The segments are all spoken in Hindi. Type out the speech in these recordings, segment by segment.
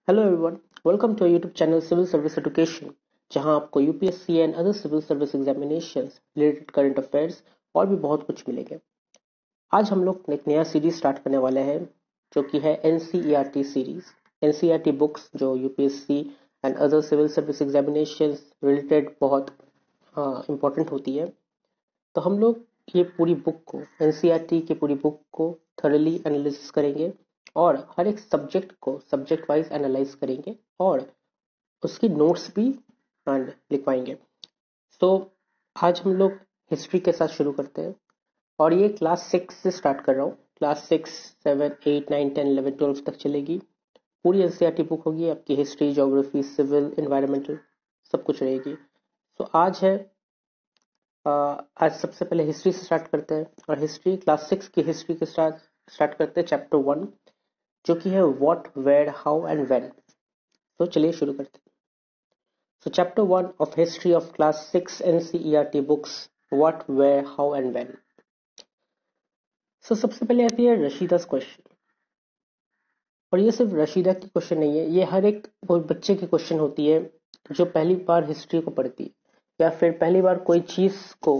Hello everyone, welcome to YouTube channel civil service education, जहां आपको UPSC and other civil service examinations related current affairs और भी बहुत कुछ मिलेंगे। आज हम लोग एक नया सीरीज स्टार्ट करने वाले हैं जो कि है एनसीईआरटी सीरीज। एनसीईआरटी बुक्स जो UPSC and other civil service examinations related बहुत इंपॉर्टेंट होती है। तो हम लोग ये पूरी बुक को एनसीईआरटी की पूरी बुक को थॉरली एनालिसिस करेंगे और हर एक सब्जेक्ट को सब्जेक्ट वाइज एनालाइज करेंगे और उसकी नोट्स भी लिखवाएंगे। तो आज हम लोग हिस्ट्री के साथ शुरू करते हैं और ये क्लास 6 से स्टार्ट कर रहा हूँ। क्लास 6, 7, 8, 9, 10, 11, 12 तक चलेगी। पूरी एनसीईआरटी बुक होगी आपकी, हिस्ट्री, ज्योग्राफी, सिविल, एनवायरमेंटल सब कुछ रहेगी। तो आज है आज सबसे पहले हिस्ट्री से स्टार्ट करते हैं और हिस्ट्री क्लास 6 की हिस्ट्री के साथ स्टार्ट करते हैं चैप्टर 1 जो कि है what, where, how and when. तो चलिए शुरू करते हैं। So chapter 1 of history of class 6 NCERT books, what, where, how and when. So सबसे पहले आती है रशीदा's क्वेश्चन। और ये सिर्फ रशीदा की क्वेश्चन नहीं है, ये हर एक बच्चे की क्वेश्चन होती है जो पहली बार हिस्ट्री को पढ़ती है या फिर पहली बार कोई चीज को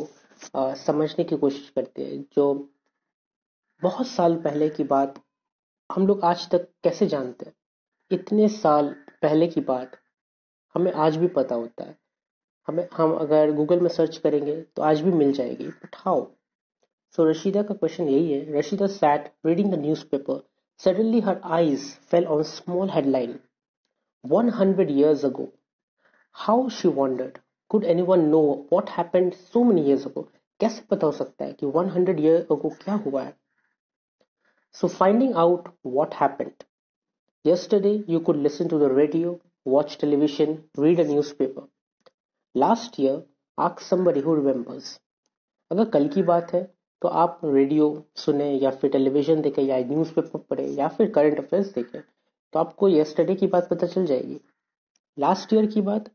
समझने की कोशिश करती है। जो बहुत साल पहले की बात हम लोग आज तक कैसे जानते हैं, इतने साल पहले की बात हमें आज भी पता होता है। हम अगर गूगल में सर्च करेंगे तो आज भी मिल जाएगी, बट हाउ? सो रशीदा का क्वेश्चन यही है। Rashida sat reading the newspaper. Suddenly her eyes fell on a small headline. 100 years ago. How, she wondered. Could anyone know what happened so many years ago? कैसे पता हो सकता है कि 100 years ago क्या हुआ है? So finding out what happened. Yesterday you could listen to the radio, watch television, read a newspaper. Last year, ask somebody who remembers. अगर कल की बात है तो आप रेडियो सुने या फिर टेलीविजन देखें या न्यूज़पेपर पढ़े या फिर करंट अफेयर्स देखें तो आपको यस्टरडे की बात पता चल जाएगी। लास्ट ईयर की बात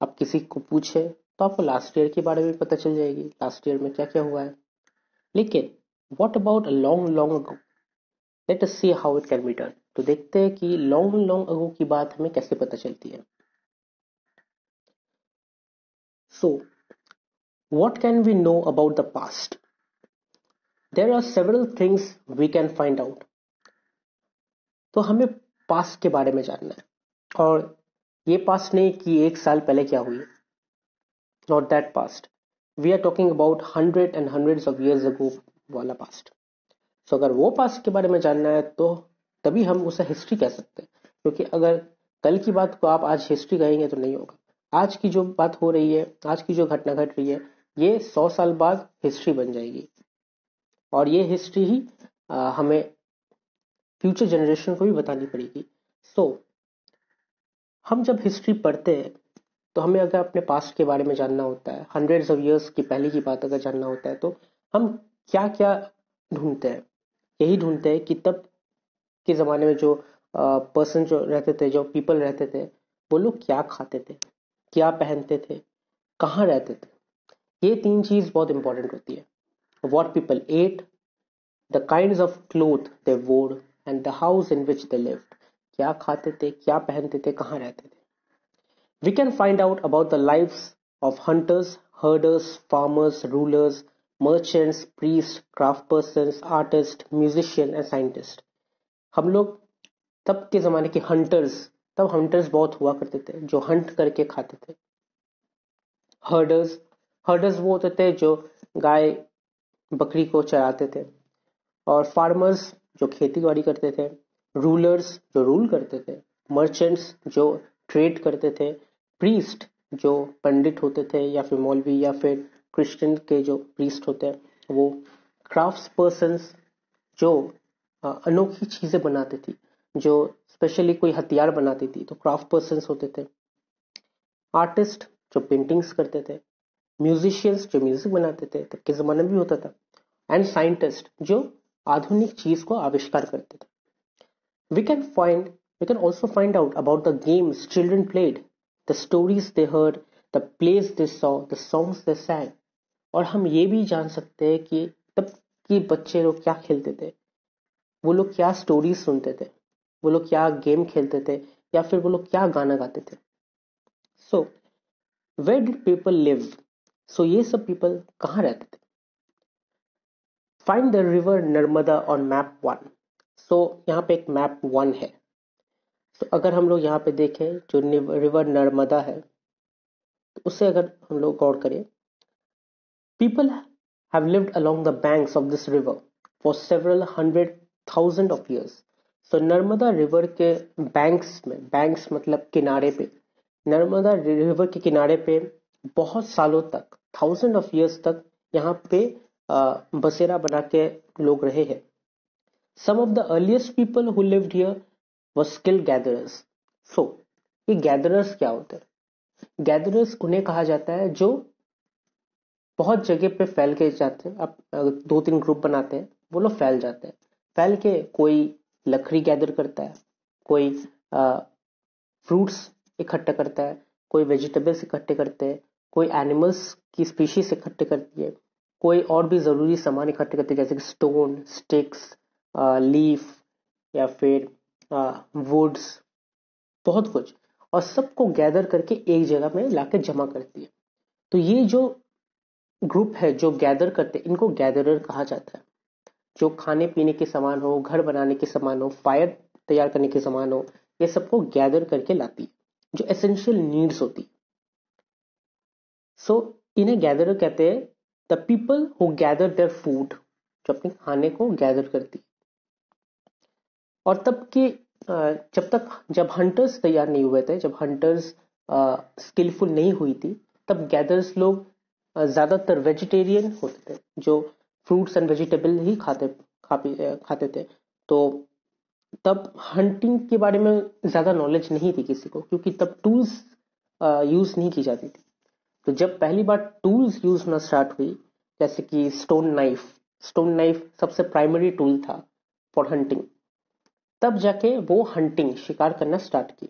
आप किसी को पूछे तो आपको लास्ट ईयर के बारे में पता चल जाएगी, लास्ट ईयर में क्या क्या हुआ है। लेकिन what about long long ago? Let us see how it can be done. तो देखते हैं कि लॉन्ग लॉन्ग अगो की बात हमें कैसे पता चलती है। So what can we know about the past? There are several things we can find out. तो हमें पास्ट के बारे में जानना है और ये पास्ट नहीं कि एक साल पहले क्या हुई, not that past. We are talking about hundred and hundreds of years ago वाला पास्ट। सो अगर वो पास्ट के बारे में जानना है तो तभी हम उसे हिस्ट्री कह सकते हैं, क्योंकि अगर कल की बात को आप आज हिस्ट्री कहेंगे तो नहीं होगा। आज की जो बात हो रही है, आज की जो घटना घट रही है, ये 100 साल बाद हिस्ट्री बन जाएगी और ये हिस्ट्री ही हमें फ्यूचर जनरेशन को भी बतानी पड़ेगी। सो हम जब हिस्ट्री पढ़ते हैं तो हमें अगर अपने पास्ट के बारे में जानना होता है, हंड्रेड्स ऑफ इयर्स की पहले की बात अगर जानना होता है तो हम क्या क्या ढूंढते हैं? यही ढूंढते हैं कि तब के ज़माने में जो पर्सन जो रहते थे, जो पीपल रहते थे, वो लोग क्या खाते थे, क्या पहनते थे, कहाँ रहते थे। ये तीन चीज़ बहुत इंपॉर्टेंट होती है। What people ate, the kinds of cloth they wore and the house in which they lived. क्या खाते थे, क्या पहनते थे, कहाँ रहते थे। We can find out about the lives of hunters, herders, farmers, rulers, merchants, priests, craftspersons, artists, musicians and scientists. हम लोग तब के ज़माने के हंटर्स, तब हंटर्स बहुत हुआ करते थे जो हंट करके खाते थे। हर्डर्स, हर्डर्स वो होते थे जो गाय बकरी को चराते थे। और फार्मर्स जो खेती बाड़ी करते थे। रूलर्स जो रूल करते थे। मर्चेंट्स जो ट्रेड करते थे। प्रीस्ट जो पंडित होते थे या फिर मौलवी या फिर क्रिश्चियन के जो प्रीस्ट होते हैं वो। क्राफ्ट्स पर्सन्स जो अनोखी चीजें बनाती थी, जो स्पेशली कोई हथियार बनाती थी तो क्राफ्ट पर्सन्स होते थे। आर्टिस्ट जो पेंटिंग्स करते थे। म्यूजिशियंस जो म्यूजिक बनाते थे, तब के जमाने में भी होता था। एंड साइंटिस्ट जो आधुनिक चीज को आविष्कार करते थे। We can find, we can also find out about the games children played, the stories they heard, the plays they saw, the songs they sang. और हम ये भी जान सकते हैं कि तब के बच्चे लोग क्या खेलते थे, वो लोग क्या स्टोरीज सुनते थे, वो लोग क्या गेम खेलते थे, या फिर वो लोग क्या गाना गाते थे। So where did people live, so ये सब पीपल कहाँ रहते थे। Find the river Narmada on map 1। So यहाँ पे एक मैप 1 है। तो अगर हम लोग यहाँ पे देखें जो रिवर नर्मदा है, तो उससे अगर हम लोग गौर करें, people have lived along the banks of this river for several hundred thousand of years. So Narmada river के बैंक्स में, बैंक्स मतलब किनारे पे, नर्मदा रिवर के किनारे पे बहुत सालों तक, थाउजेंड ऑफ ईयर्स तक यहाँ पे बसेरा बना के लोग रहे हैं। Some of the earliest people who lived here were skill gatherers. So ये गैदरर्स क्या होते हैं? गैदरर्स उन्हें कहा जाता है जो बहुत जगह पे फैल के जाते हैं। अब 2-3 ग्रुप बनाते हैं, वो लोग फैल जाते हैं। फैल के कोई लकड़ी गैदर करता है, कोई फ्रूट्स इकट्ठा करता है, कोई वेजिटेबल्स इकट्ठे करते हैं, कोई एनिमल्स की स्पीशीज इकट्ठे करती है, कोई और भी जरूरी सामान इकट्ठे करते हैं जैसे कि स्टोन, स्टिक्स, लीफ या फिर वुड्स, बहुत कुछ, और सबको गैदर करके एक जगह में लाके जमा करती है। तो ये जो ग्रुप है जो गैदर करते हैं, इनको गैदरर कहा जाता है। जो खाने पीने के सामान हो, घर बनाने के सामान हो, फायर तैयार करने के सामान हो, ये सबको गैदर करके लाती है, जो एसेंशियल नीड्स होती है। सो इन्हें गैदरर कहते हैं, the people who gather their food, जो अपने खाने को गैदर करती है। और तब के जब हंटर्स तैयार नहीं हुए थे, जब हंटर्स स्किलफुल नहीं हुई थी, तब गैदर्स लोग ज्यादातर वेजिटेरियन होते थे, जो फ्रूट्स एंड वेजिटेबल ही खाते थे। तो तब हंटिंग के बारे में ज्यादा नॉलेज नहीं थी किसी को, क्योंकि तब टूल्स यूज नहीं की जाती थी। तो जब पहली बार टूल्स यूज होना स्टार्ट हुई, जैसे कि स्टोन नाइफ सबसे प्राइमरी टूल था फॉर हंटिंग, तब जाके वो हंटिंग, शिकार करना स्टार्ट की।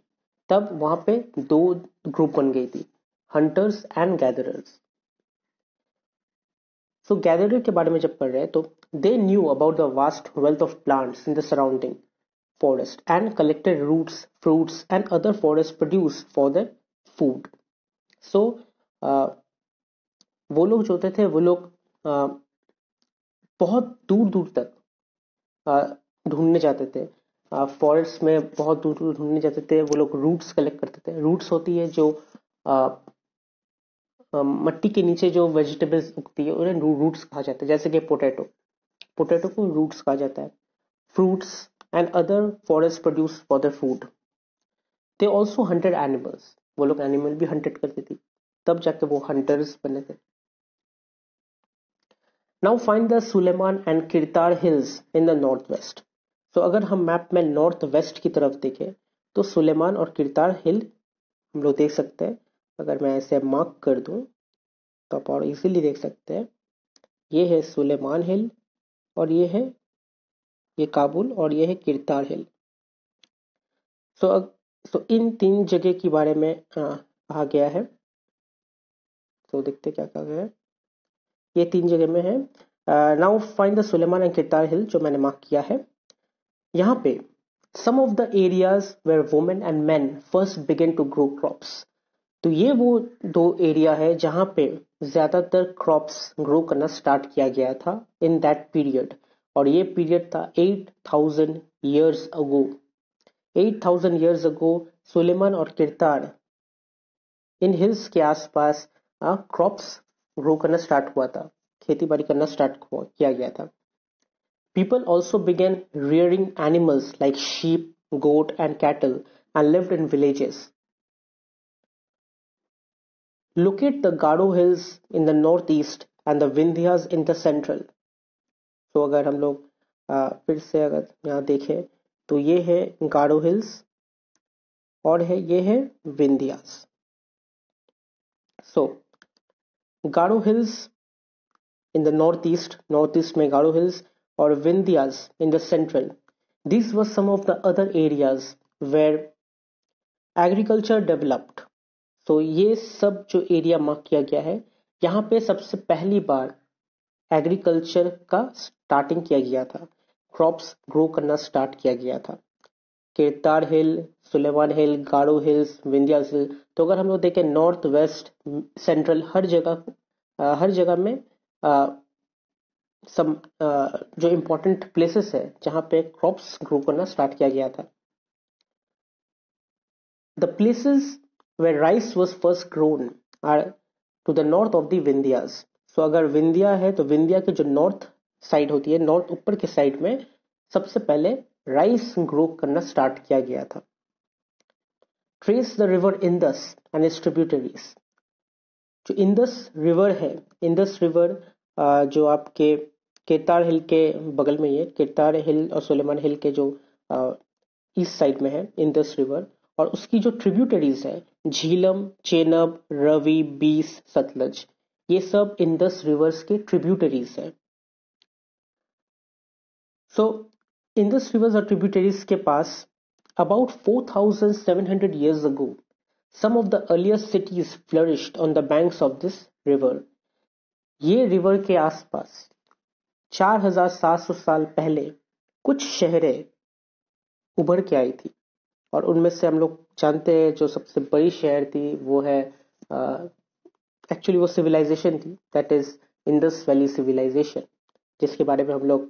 तब वहां पे 2 ग्रुप बन गई थी, hunters and gatherers. So gatherer के बारे में जब पढ़ रहे हैं, तो they knew about the vast wealth of plants in the surrounding forest and collected roots, fruits and other forest produce for their food. So वो लोग जो होते थे, वो लोग बहुत दूर दूर तक ढूंढने जाते थे, फॉरेस्ट में बहुत दूर दूर ढूंढने जाते थे। वो लोग रूट्स कलेक्ट करते थे। रूट्स होती है जो मट्टी के नीचे जो वेजिटेबल्स उगती है, उन्हें रूट्स कहा जाता है। जैसे कि पोटैटो को रूट्स कहा जाता है। Fruits and other forest produce for their food. They also hunted animals, वो लोग एनिमल भी हंटेड करती थी, तब जाके वो हंटर्स बने थे। Now find the Sulaiman and Kirthar hills in the north west. तो अगर हम मैप में नॉर्थ वेस्ट की तरफ देखें, तो सुलेमान और किरतार हिल हम लोग देख सकते हैं। अगर मैं ऐसे मार्क कर दूं तो आप और इजीली देख सकते हैं। ये है सुलेमान हिल, और ये काबुल, और ये है किरतार हिल। सो इन 3 जगह के बारे में कहा गया है। तो देखते क्या कहा गया है। ये 3 जगह में है। Now find the Sulaiman and Kirthar hill, जो मैंने मार्क किया है। यहाँ पे some of the areas where women and men first begin to grow crops. तो ये वो 2 एरिया है जहां पे ज्यादातर क्रॉप्स ग्रो करना स्टार्ट किया गया था इन दैट पीरियड। और ये पीरियड था 8000 years ago. 8000 years ago Sulaiman और किरतार इन हिल्स के आसपास क्रॉप्स ग्रो करना स्टार्ट हुआ था, खेती बाड़ी करना स्टार्ट किया गया था। People also began rearing animals like sheep, goat and cattle and lived in villages. Locate the Garo Hills in the northeast and the Vindhyas in the central. तो अगर हम लोग फिर से अगर यहाँ देखें, तो ये है गारो हिल्स और ये है Vindhyas. So Garo hills in the north east में गारो हिल्स, और Vindhyas in the central. These were some of the other areas where agriculture developed. तो ये सब जो एरिया मार्क किया गया है, यहाँ पे सबसे पहली बार एग्रीकल्चर का स्टार्टिंग किया गया था, क्रॉप्स ग्रो करना स्टार्ट किया गया था। केरतार हिल, सुलेमान हिल, गारो हिल्स, विंध्यास हिल। तो अगर हम लोग देखें नॉर्थ वेस्ट सेंट्रल हर जगह में सब जो इम्पोर्टेंट प्लेसेस है जहाँ पे क्रॉप्स ग्रो करना स्टार्ट किया गया था। The places where rice was first grown are to the north of the Vindhyas. So अगर विंध्या है तो विंध्या के जो नॉर्थ साइड होती है, नॉर्थ ऊपर के साइड में सबसे पहले राइस ग्रो करना स्टार्ट किया गया था। Trace the river Indus and its tributaries. जो इंदस रिवर है, इंदस रिवर जो आपके केतार हिल के बगल में ही है, केतार हिल और सुलेमान हिल के जो ईस्ट साइड में है इंदस रिवर, और उसकी जो ट्रिब्यूटरीज है झीलम, चेनब, रवि, बीस, सतलज, ये सब इंदस रिवर्स के ट्रिब्यूटरीज है। सो इंदस रिवर्स और ट्रिब्यूटरीज के पास about 4700 years ago some of the earliest cities flourished on the banks of this river. ये रिवर के आसपास 4700 साल पहले कुछ शहरें उभर के आई थी, और उनमें से हम लोग जानते हैं जो सबसे बड़ी शहर थी वो है एक्चुअली वो सिविलाइजेशन थी, that is Indus valley civilisation, जिसके बारे में हम लोग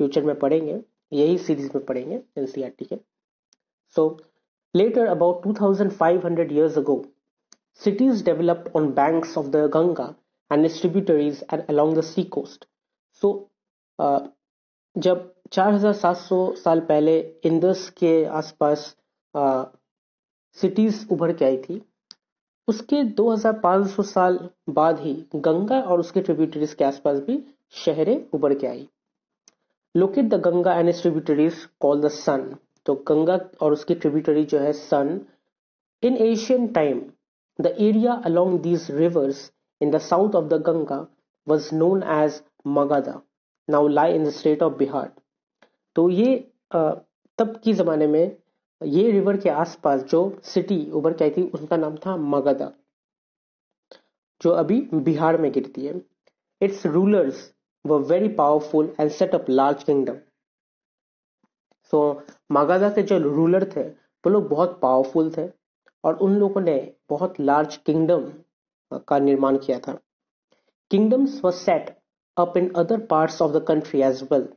फ्यूचर में पढ़ेंगे, यही सीरीज में पढ़ेंगे एनसीईआरटी के। सो letter about 2500 years ago cities developed on banks of the Ganga and its tributaries and along the sea coast. So जब 4700 साल पहले इंदस के आसपास सिटीज उभर के आई थी, उसके 2500 साल बाद ही गंगा और उसके ट्रिब्यूटरीज के आसपास भी शहरें उभर के आई। Locate the Ganga and its tributaries call the Son. तो गंगा और उसकी ट्रिब्यूटरी जो है Son. In Asian time the area along these rivers in the south of the Ganga was known as Magadha, now lie in the state of Bihar. तो ये तब की जमाने में ये रिवर के आसपास जो सिटी उभर के आई थी उसका नाम था मगधा, जो अभी बिहार में गिरती है। Its rulers were very powerful and set up large kingdom. So Magadha के जो रूलर थे वो लोग बहुत पावरफुल थे और उन लोगों ने बहुत लार्ज किंगडम का निर्माण किया था। Kingdoms were set up in other parts of the country as well.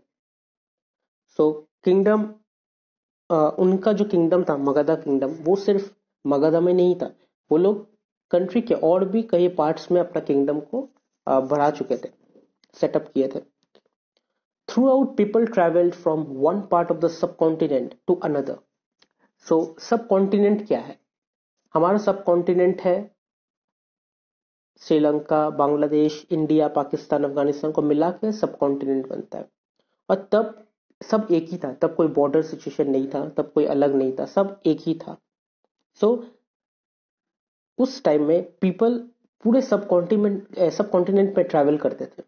So kingdom उनका जो किंगडम था मगधा किंगडम, वो सिर्फ मगधा में नहीं था, वो लोग कंट्री के और भी कई पार्ट्स में अपना किंगडम को बढ़ा चुके थे, सेटअप किए थे। Throughout people travelled from one part of the subcontinent to another. So subcontinent क्या है? हमारा सब कॉन्टिनेंट है श्रीलंका, बांग्लादेश, इंडिया, पाकिस्तान, अफगानिस्तान को मिला के सब कॉन्टिनेंट बनता है। और तब सब एक ही था, तब कोई बॉर्डर सिचुएशन नहीं था, तब कोई अलग नहीं था, सब एक ही था। सो उस टाइम में पीपल पूरे सब कॉन्टिनेंट पे ट्रैवल करते थे।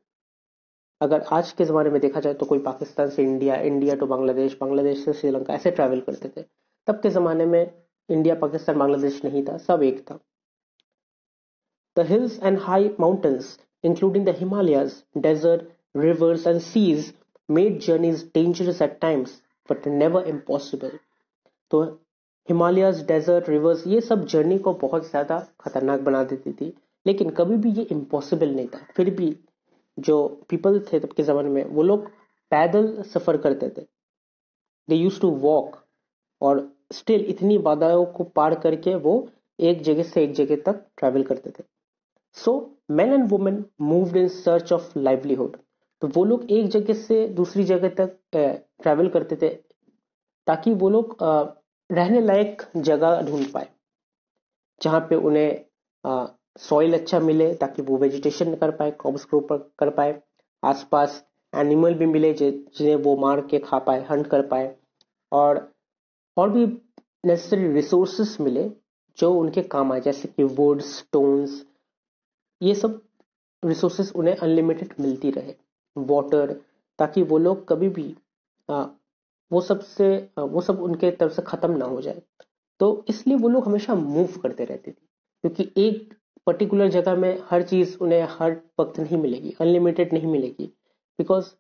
अगर आज के ज़माने में देखा जाए तो कोई पाकिस्तान से India, India to Bangladesh, Bangladesh से श्रीलंका, ऐसे ट्रैवल करते थे। तब के ज़माने में इंडिया, पाकिस्तान, बांग्लादेश नहीं था, सब एक था। The hills and high mountains including the Himalayas, desert, rivers and seas made journeys dangerous at times but never impossible. तो हिमालयस, डेजर्ट, रिवर्स, ये सब जर्नी को बहुत ज़्यादा खतरनाक बना देती थी, लेकिन कभी भी ये इम्पॉसिबल नहीं था। फिर भी जो पीपल थे तब के ज़माने में वो लोग पैदल सफ़र करते थे, दे यूज टू वॉक, और स्टिल इतनी बाधाओं को पार करके वो एक जगह से एक जगह तक ट्रैवल करते थे। सो men and women moved in search of livelihood. तो वो लोग एक जगह से दूसरी जगह तक ट्रैवल करते थे ताकि वो लोग रहने लायक जगह ढूंढ पाए, जहाँ पे उन्हें सॉइल अच्छा मिले ताकि वो वेजिटेशन कर पाए, क्रॉप्स ग्रो कर पाए, आसपास एनिमल भी मिले जिन्हें वो मार के खा पाए, हंट कर पाए, और भी नेसेसरी रिसोर्सेस मिले जो उनके काम आए, जैसे कि वुड, स्टोन्स, ये सब रिसोर्सेस उन्हें अनलिमिटेड मिलती रहे, वाटर, ताकि वो लोग कभी भी वो सब उनके तरफ से खत्म ना हो जाए। तो इसलिए वो लोग हमेशा मूव करते रहते थे, क्योंकि एक पर्टिकुलर जगह में हर चीज उन्हें हर वक्त नहीं मिलेगी, अनलिमिटेड नहीं मिलेगी, बिकॉज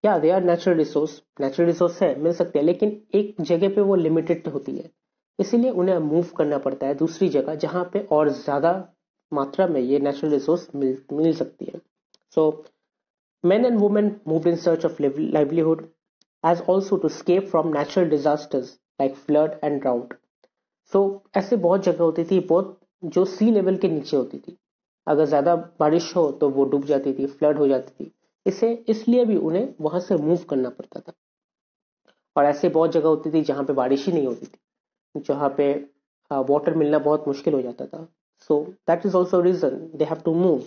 या दे आर नेचुरल रिसोर्स है, मिल सकते हैं, लेकिन एक जगह पे वो लिमिटेड होती है, इसीलिए उन्हें मूव करना पड़ता है दूसरी जगह जहां पे और ज्यादा मात्रा में ये नेचुरल रिसोर्स मिल सकती है. सो men and women moved in search of livelihood, as also to escape from natural disasters like flood and drought. So ऐसे बहुत जगह होती थी, बहुत जो सी लेवल के नीचे होती थी. अगर ज्यादा बारिश हो तो वो डूब जाती थी, फ्लड हो जाती थी. इसे इसलिए भी उन्हें वहां से मूव करना पड़ता था. और ऐसे बहुत जगह होती थी जहां पे बारिश ही नहीं होती थी, जहां पे वाटर मिलना बहुत मुश्किल हो जाता था. So that is also reason they have to move.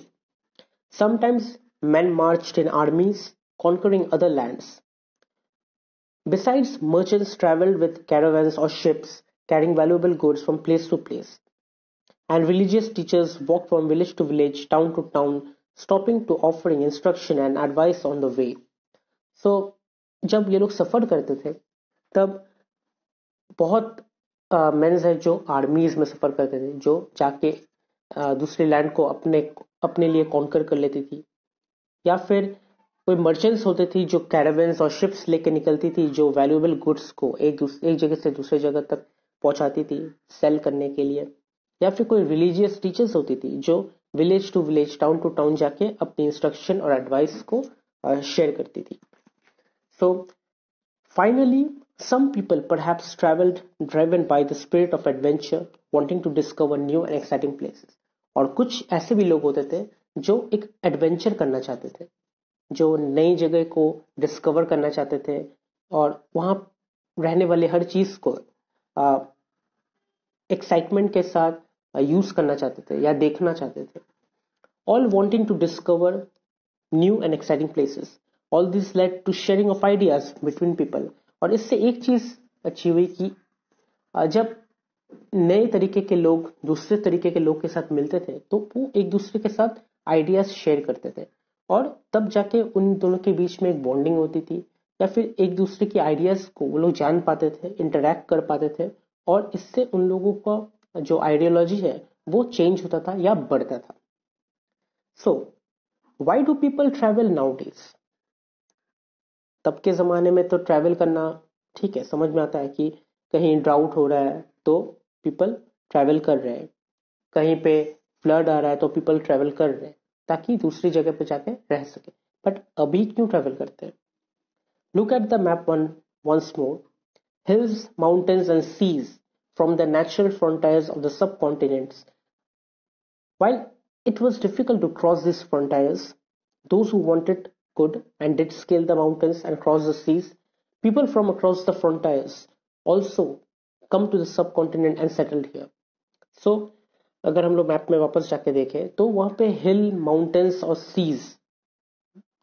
Sometimes men marched in armies, conquering other lands. Besides, merchants traveled with caravans or ships, carrying valuable goods from place to place. And religious teachers walked from village to village, town to town, stopping to offering instruction and advice on the way. So, जब ये लोग सफर करते थे, तब बहुत मेंस है जो आर्मीज में सफर करते थे, जो जाके दूसरे लैंड को अपने अपने लिए कॉन्कर कर लेती थी. या फिर कोई मर्चेंट्स होते थी जो कैरावेंस और शिप्स लेके निकलती थी, जो वैल्यूएबल गुड्स को एक जगह से दूसरे जगह तक पहुंचाती थी सेल करने के लिए. या फिर कोई रिलीजियस टीचर्स होती थी जो village to village, town to town जाके अपनी इंस्ट्रक्शन और एडवाइस को शेयर करती थी. So finally some people perhaps traveled driven by the spirit of adventure, wanting to discover new and exciting places. और कुछ ऐसे भी लोग होते थे जो एक एडवेंचर करना चाहते थे, जो नई जगह को डिस्कवर करना चाहते थे और वहां रहने वाले हर चीज को एक्साइटमेंट के साथ यूज करना चाहते थे या देखना चाहते थे. All wanting to discover new and exciting places. All this led to sharing of ideas between people. और इससे एक चीज अच्छी हुई कि जब नए तरीके के लोग दूसरे तरीके के लोग के साथ मिलते थे तो वो एक दूसरे के साथ आइडियाज शेयर करते थे, और तब जाके उन दोनों के बीच में एक बॉन्डिंग होती थी, या फिर एक दूसरे की आइडियाज को वो लोग जान पाते थे, इंटरेक्ट कर पाते थे, और इससे उन लोगों का जो आइडियोलॉजी है वो चेंज होता था या बढ़ता था. So why do people travel now days? तब के ज़माने में तो ट्रैवल करना ठीक है, समझ में आता है कि कहीं ड्राउट हो रहा है तो पीपल ट्रैवल कर रहे हैं, कहीं पे फ्लड आ रहा है तो पीपल ट्रैवल कर रहे हैं ताकि दूसरी जगह पे जाके रह सके. बट अभी क्यों ट्रैवल करते हैं? Look at the map once more. Hills, mountains and seas from the natural frontiers of the subcontinents. While it was difficult to cross these frontiers, those who wanted could and did scale the mountains and cross the seas. People from across the frontiers also come to the subcontinent and settled here. So, अगर हम लोग मैप में वापस जाके देखें तो वहां पे हिल, माउंटेन्स और सीज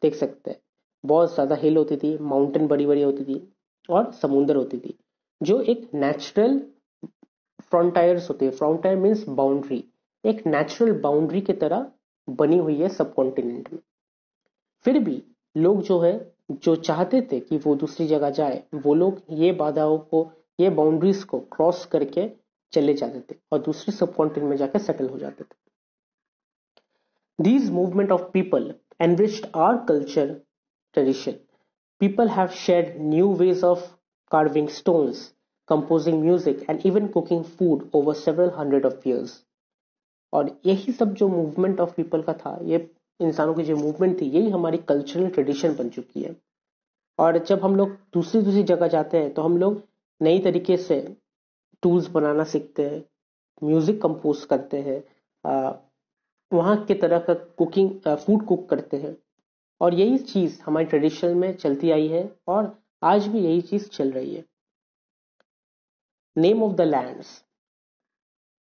देख सकते हैं. बहुत ज्यादा हिल होती थी, माउंटेन बड़ी बड़ी होती थी और समुंदर होती थी, जो एक नेचुरल फ्रंटायर्स होते हैं. फ्रंटायर मीन्स बाउंड्री, एक नेचुरल बाउंड्री की तरह बनी हुई है सब कॉन्टिनेंट में. फिर भी लोग जो है, जो चाहते थे कि वो दूसरी जगह जाए, वो लोग ये बाधाओं को, ये बाउंड्रीज को क्रॉस करके चले जाते थे और दूसरे सब कॉन्टिनेंट में जाकर सेटल हो जाते थे. These movement of people enriched our culture tradition. People have shared new ways of carving stones, composing music and even cooking food over several hundred of years. और यही सब जो मूवमेंट ऑफ पीपल का था, ये इंसानों की जो मूवमेंट थी, यही हमारी कल्चरल ट्रेडिशन बन चुकी है. और जब हम लोग दूसरी दूसरी जगह जाते हैं तो हम लोग नई तरीके से टूल्स बनाना सीखते हैं, म्यूजिक कंपोज करते हैं, वहाँ के तरह का कुकिंग, फूड कुक करते हैं. और यही चीज हमारी ट्रेडिशन में चलती आई है और आज भी यही चीज चल रही है. Name of the lands.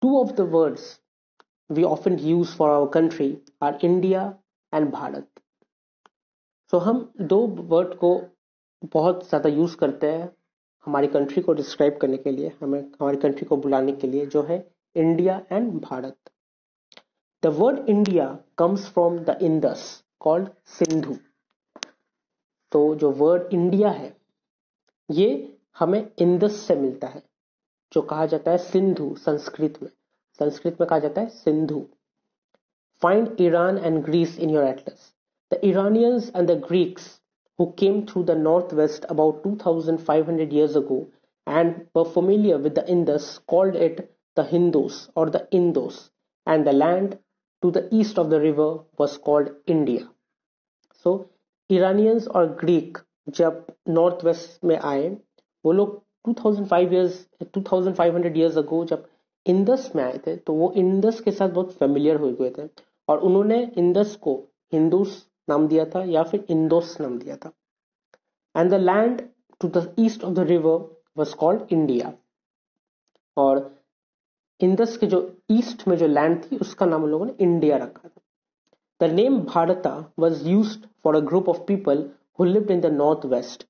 Two of the words we often use for our country are India and Bharat. So हम दो वर्ड को बहुत ज़्यादा यूज करते हैं हमारी कंट्री को डिस्क्राइब करने के लिए, हमें हमारी कंट्री को बुलाने के लिए, जो है India and Bharat. The word India comes from the Indus called Sindhu. तो जो वर्ड इंडिया है ये हमें इंडस से मिलता है, जो कहा जाता है सिंधु. संस्कृत में कहा जाता है Sindhu. Find Iran and Greece in your atlas. The Iranians and the Greeks who came through the northwest about 2500 years ago and were familiar with the Indus called it the Hindus or the Indos, and the land to the east of the river was called India. So Iranians और ग्रीक जब नॉर्थ वेस्ट में आए, वो लोग 2500 years ago जब इंडस में आए थे, तो वो इंडस के साथ बहुत फेमिलियर हो गए थे और उन्होंने इंडस को हिंदूस नाम दिया था या फिर इंडोस नाम दिया था. And the land to the east of the river was called India. और इंडस के जो ईस्ट में जो लैंड थी उसका नाम उन लोगों ने इंडिया रखा था. द नेम भारता was used for a group of people who lived in the northwest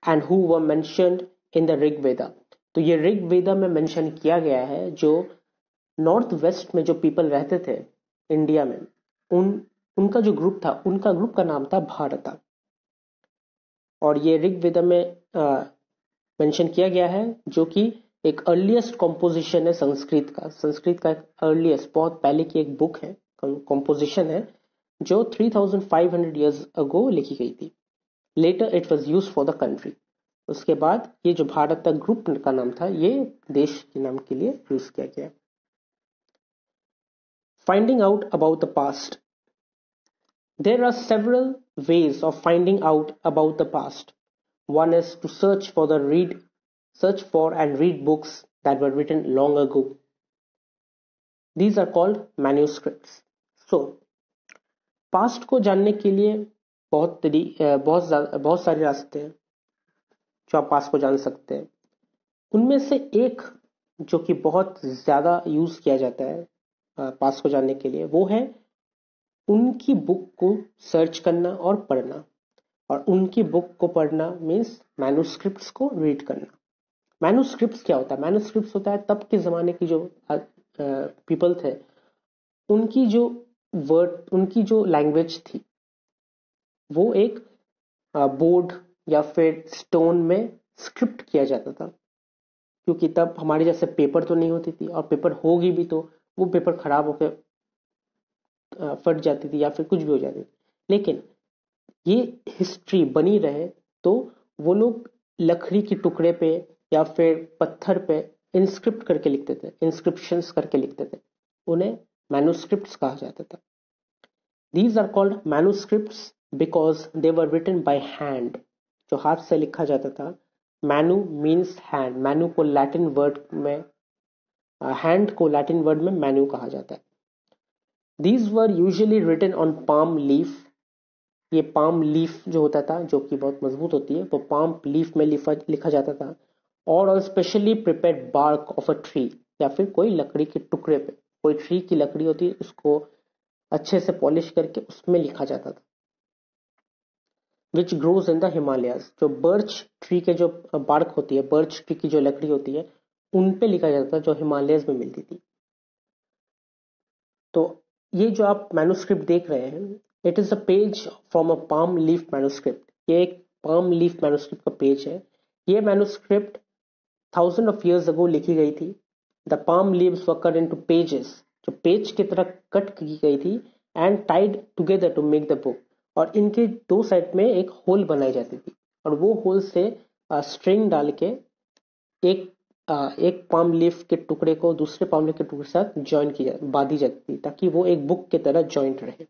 and who were mentioned in the Rigveda. तो ये ऋग वेदा में मेंशन किया गया है जो नॉर्थ वेस्ट में जो पीपल रहते थे इंडिया में, उनका जो ग्रुप था, उनका ग्रुप का नाम था भारता. और ये ऋग वेदा में मेंशन किया गया है जो कि एक अर्लीस्ट कॉम्पोजिशन है संस्कृत का एक अर्लीस्ट, बहुत पहले की एक बुक है, कॉम्पोजिशन है जो 3500 years ago लिखी गई थी. Later it was used for the country. उसके बाद ये जो भारत ग्रुप का नाम था ये देश के नाम के लिए यूज किया गया. Finding out about the past. There are several ways of finding out about the past. One is to search for and read books that were written long ago. These are called manuscripts. So, past को जानने के लिए बहुत सारे रास्ते हैं जो आप पास्ट को जान सकते हैं. उनमें से एक जो कि बहुत ज्यादा यूज किया जाता है पास्ट को जानने के लिए, वो है उनकी बुक को सर्च करना और पढ़ना. और उनकी बुक को पढ़ना मीन्स मैन्युस्क्रिप्ट्स को रीड करना. मैन्युस्क्रिप्ट्स क्या होता है? मैन्युस्क्रिप्ट्स होता है तब के जमाने की जो पीपल थे, उनकी जो उनकी जो लैंग्वेज थी वो एक बोर्ड या फिर स्टोन में स्क्रिप्ट किया जाता था, क्योंकि तब हमारे जैसे पेपर तो नहीं होती थी, और पेपर होगी भी तो वो पेपर खराब होकर फट जाती थी या फिर कुछ भी हो जाती थी. लेकिन ये हिस्ट्री बनी रहे तो वो लोग लकड़ी के टुकड़े पे या फिर पत्थर पे इंस्क्रिप्ट करके लिखते थे, इंस्क्रिप्शंस करके लिखते थे. उन्हें मैन्युस्क्रिप्ट्स कहा जाता था. These are called manuscripts because they were written by hand. जो हाथ से लिखा जाता था. Manu means hand. Manu को लैटिन वर्ड में hand को लैटिन वर्ड में manu कहा जाता है. These were usually written on palm leaf. ये palm leaf जो होता था, जो कि बहुत मजबूत होती है, वो palm leaf में लिखा जाता था. और specially prepared bark of a tree, या फिर कोई लकड़ी के टुकड़े पे, कोई ट्री की लकड़ी होती है उसको अच्छे से पॉलिश करके उसमें लिखा जाता था. Which grows in the Himalayas. जो बर्च ट्री के जो बार्क होती है, बर्च ट्री की जो लकड़ी होती है, उन पे लिखा जाता था, जो हिमालयस में मिलती थी. तो ये जो आप मैन्युस्क्रिप्ट देख रहे हैं, it is a page from a palm leaf manuscript. ये एक पाम लीफ मैन्युस्क्रिप्ट का पेज है. ये मैन्युस्क्रिप्ट 1000 of years ago लिखी गई थी. The palm leaves were cut into pages, जो पेज की तरह कट की गई थी, and tied together to make the book. और इनके दो साइड में एक होल बनाई जाती थी, और वो होल से स्ट्रिंग डाल के एक पाम लीफ के टुकड़े को दूसरे पाम लीफ के टुकड़े के साथ बांधी जाती थी, ताकि वो एक बुक की तरह जॉइंट रहे.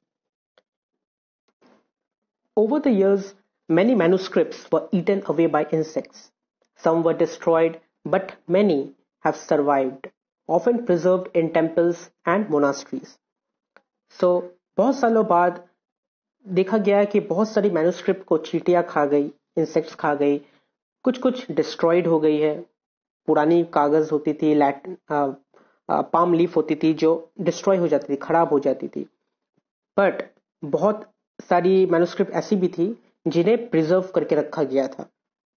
Over the years, many manuscripts were eaten away by insects. Some were destroyed, but many have survived, often preserved in temples and monasteries. So, बहुत सालों बाद देखा गया कि बहुत सारी मैन्युस्क्रिप्ट को चींटियां खा गई, इंसेक्ट्स खा गई, कुछ डिस्ट्रॉयड हो गई है. पुरानी कागज होती थी, पाम लीफ होती थी, जो डिस्ट्रॉय हो जाती थी, खराब हो जाती थी. बट बहुत सारी मैन्युस्क्रिप्ट ऐसी भी थी जिन्हें प्रिजर्व करके रखा गया था,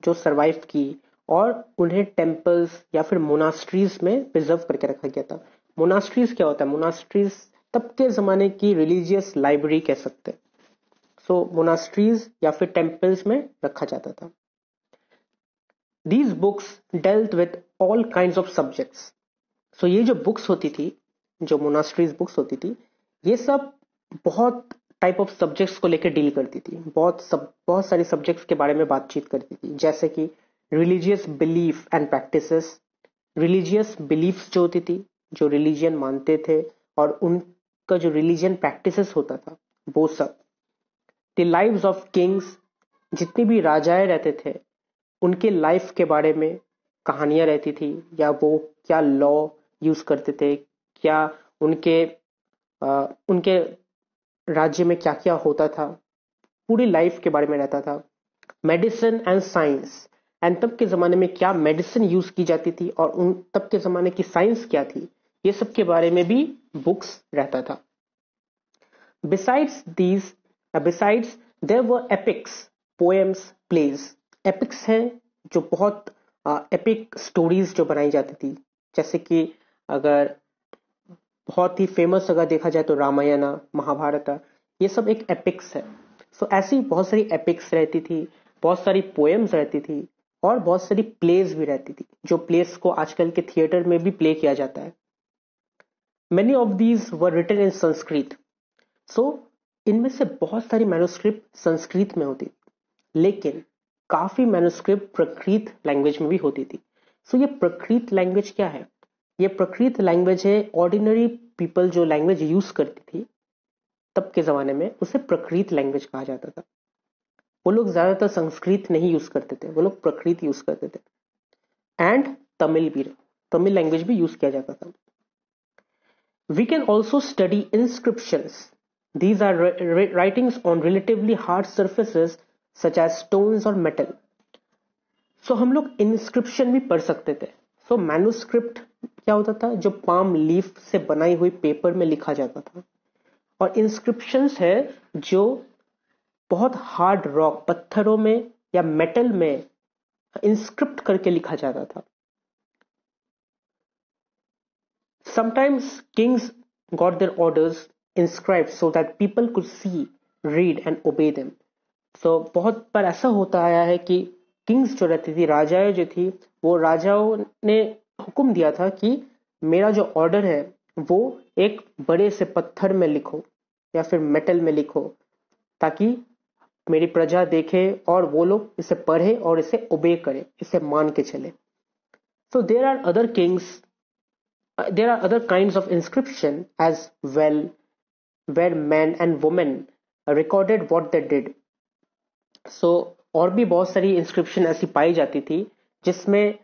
जो सरवाइव की, और उन्हें टेम्पल्स या फिर मोनास्ट्रीज में प्रिजर्व करके रखा गया था. मोनास्ट्रीज क्या होता है? मोनास्ट्रीज तब के जमाने की रिलीजियस लाइब्रेरी कह सकते हैं. सो मोनास्ट्रीज या फिर टेम्पल्स में रखा जाता था. These books dealt with all kinds of subjects. So ये जो बुक्स होती थी, जो मोनास्ट्रीज बुक्स होती थी, ये सब बहुत टाइप ऑफ सब्जेक्ट्स को लेकर डील करती थी, बहुत सारी सब्जेक्ट्स के बारे में बातचीत करती थी, जैसे कि religious belief and practices, religious beliefs जो होती थी, जो रिलीजियन मानते थे, और उनका जो रिलीजियन प्रैक्टिसेस होता था वो सब, द लाइव्स ऑफ किंग्स, जितने भी राजाएं रहते थे उनके लाइफ के बारे में कहानियां रहती थी, या वो क्या लॉ यूज करते थे, क्या उनके राज्य में क्या क्या होता था, पूरी लाइफ के बारे में रहता था। मेडिसिन एंड साइंस, एंड तब के जमाने में क्या मेडिसिन यूज की जाती थी और उन तब के जमाने की साइंस क्या थी, ये सब के बारे में भी बुक्स रहता था। Besides there were epics, poems, plays. Epics है जो बहुत एपिक स्टोरीज जो बनाई जाती थी, जैसे कि अगर बहुत ही फेमस अगर देखा जाए तो रामायण, महाभारत, ये सब एक एपिक्स है। सो ऐसी बहुत सारी एपिक्स रहती थी, बहुत सारी पोएम्स रहती थी, और बहुत सारी प्लेज भी रहती थी, जो प्लेस को आजकल के थिएटर में भी प्ले किया जाता है। Many of these were written in Sanskrit. So इनमें से बहुत सारी मैन्युस्क्रिप्ट संस्कृत में होती थी, लेकिन काफी मैन्युस्क्रिप्ट प्रकृत लैंग्वेज में भी होती थी। सो ये प्रकृत लैंग्वेज क्या है? ये प्रकृत लैंग्वेज है, ऑर्डिनरी पीपल जो लैंग्वेज यूज करती थी तब के जमाने में, उसे प्रकृत लैंग्वेज कहा जाता था। वो लोग ज्यादातर संस्कृत नहीं यूज करते थे, वो लोग प्रकृत यूज करते थे। एंड तमिल भी, तमिल लैंग्वेज भी यूज किया जाता था। We can also study inscriptions. These are writings on relatively hard surfaces such as stones or metal. So हम लोग इंस्क्रिप्शन भी पढ़ सकते थे। So मैन्युस्क्रिप्ट क्या होता था? जो पाम लीफ से बनाई हुई पेपर में लिखा जाता था, और इंस्क्रिप्शंस है जो बहुत हार्ड रॉक, पत्थरों में या मेटल में इंस्क्रिप्ट करके लिखा जाता था। Sometimes kings got their orders inscribed so that people could see, read and obey them. So बहुत बार ऐसा होता आया है कि किंग्स जो रहती थी, राजाएं जो थी, वो राजाओं ने हुक्म दिया था कि मेरा जो ऑर्डर है वो एक बड़े से पत्थर में लिखो या फिर मेटल में लिखो, ताकि मेरी प्रजा देखे और वो लोग इसे पढ़े और इसे ओबे करे, इसे मान के चले। So there are other kings, there are other kinds of inscription as well, where men and women recorded what they did. So और भी बहुत सारी इंस्क्रिप्शन ऐसी पाई जाती थी जिसमें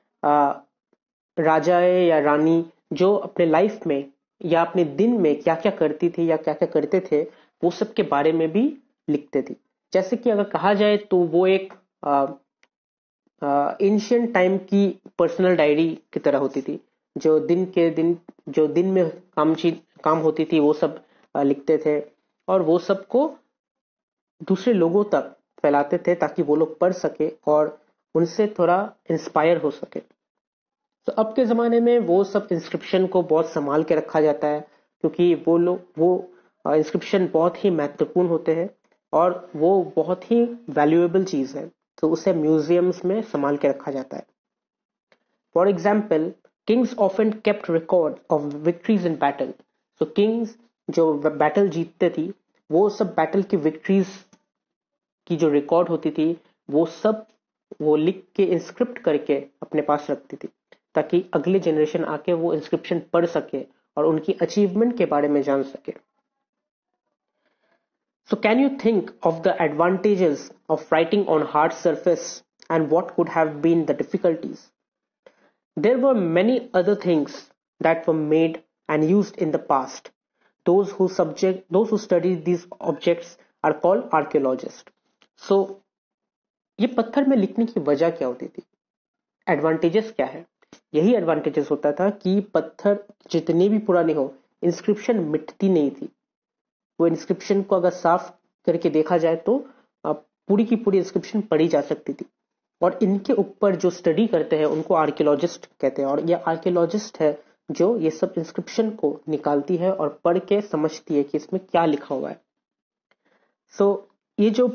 राजाएं या रानी जो अपने लाइफ में या अपने दिन में क्या क्या करती थी या क्या क्या करते थे, वो सब के बारे में भी लिखते थे। जैसे कि अगर कहा जाए तो वो एक एंशिएंट टाइम की पर्सनल डायरी की तरह होती थी, जो दिन में काम होती थी वो सब लिखते थे, और वो सब को दूसरे लोगों तक फैलाते थे ताकि वो लोग पढ़ सके और उनसे थोड़ा इंस्पायर हो सके। तो अब के ज़माने में वो सब इंस्क्रिप्शन को बहुत संभाल के रखा जाता है, क्योंकि वो इंस्क्रिप्शन बहुत ही महत्वपूर्ण होते हैं और वो बहुत ही वैल्यूएबल चीज़ है, तो उसे म्यूजियम्स में संभाल के रखा जाता है। For example, Kings often kept record of victories in battle. So Kings जो बैटल जीतते थी, वो सब बैटल की विक्ट्रीज की जो रिकॉर्ड होती थी वो सब वो लिख के इंस्क्रिप्ट करके अपने पास रखती थी, ताकि अगले जनरेशन आके वो इंस्क्रिप्शन पढ़ सके और उनकी अचीवमेंट के बारे में जान सके। So can you think of the advantages of writing on hard surface and what could have been the difficulties? There were many other things that were made and used in the past. Those who study these objects are called archaeologists. So ये पत्थर में लिखने की वजह क्या होती थी? एडवांटेजेस क्या है? यही एडवांटेजेस होता था कि पत्थर जितने भी पुराने हो, इंस्क्रिप्शन मिटती नहीं थी। वो इंस्क्रिप्शन को अगर साफ करके देखा जाए तो पूरी की पूरी इंस्क्रिप्शन पढ़ी जा सकती थी, और इनके ऊपर जो स्टडी करते हैं उनको आर्कियोलॉजिस्ट कहते हैं, और ये आर्कियोलॉजिस्ट है जो ये सब इंस्क्रिप्शन को निकालती है और पढ़ के समझती है कि इसमें क्या लिखा हुआ है। सो ये जो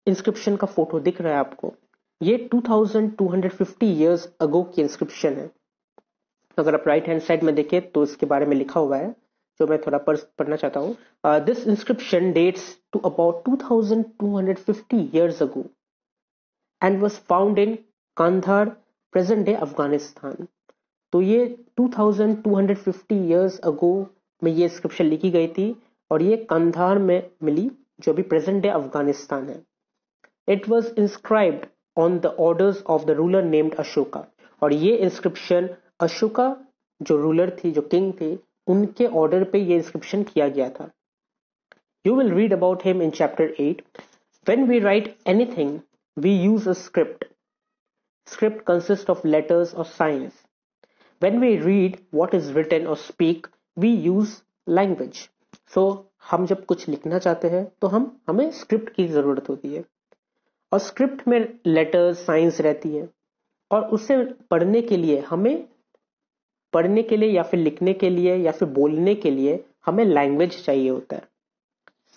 इंस्क्रिप्शन का फोटो दिख रहा है आपको, ये 2250 ईयर्स अगो की इंस्क्रिप्शन है। अगर आप राइट हैंड साइड में देखें तो इसके बारे में लिखा हुआ है जो मैं थोड़ा पढ़ना चाहता हूँ। This inscription dates to about 2250 years ago and was found in Kandahar, present day Afghanistan. तो ये 2250 years ago में ये इंस्क्रिप्शन लिखी गई थी और ये कंधार में मिली, जो अभी प्रेजेंट डे अफगानिस्तान है। It was inscribed on the orders of the ruler named Ashoka, और ये इंस्क्रिप्शन अशोका जो रूलर थी, जो किंग थे, उनके ऑर्डर पे ये इंस्क्रिप्शन किया गया था। You will read about him in chapter 8। When we write anything we use a script. Script consists of letters or signs. When we read what is written or speak, we use language. So हम जब कुछ लिखना चाहते हैं तो हमें स्क्रिप्ट की जरूरत होती है, और स्क्रिप्ट में लेटर्स साइंस रहती है, और उसे पढ़ने के लिए या फिर लिखने के लिए या फिर बोलने के लिए हमें लैंग्वेज चाहिए होता है।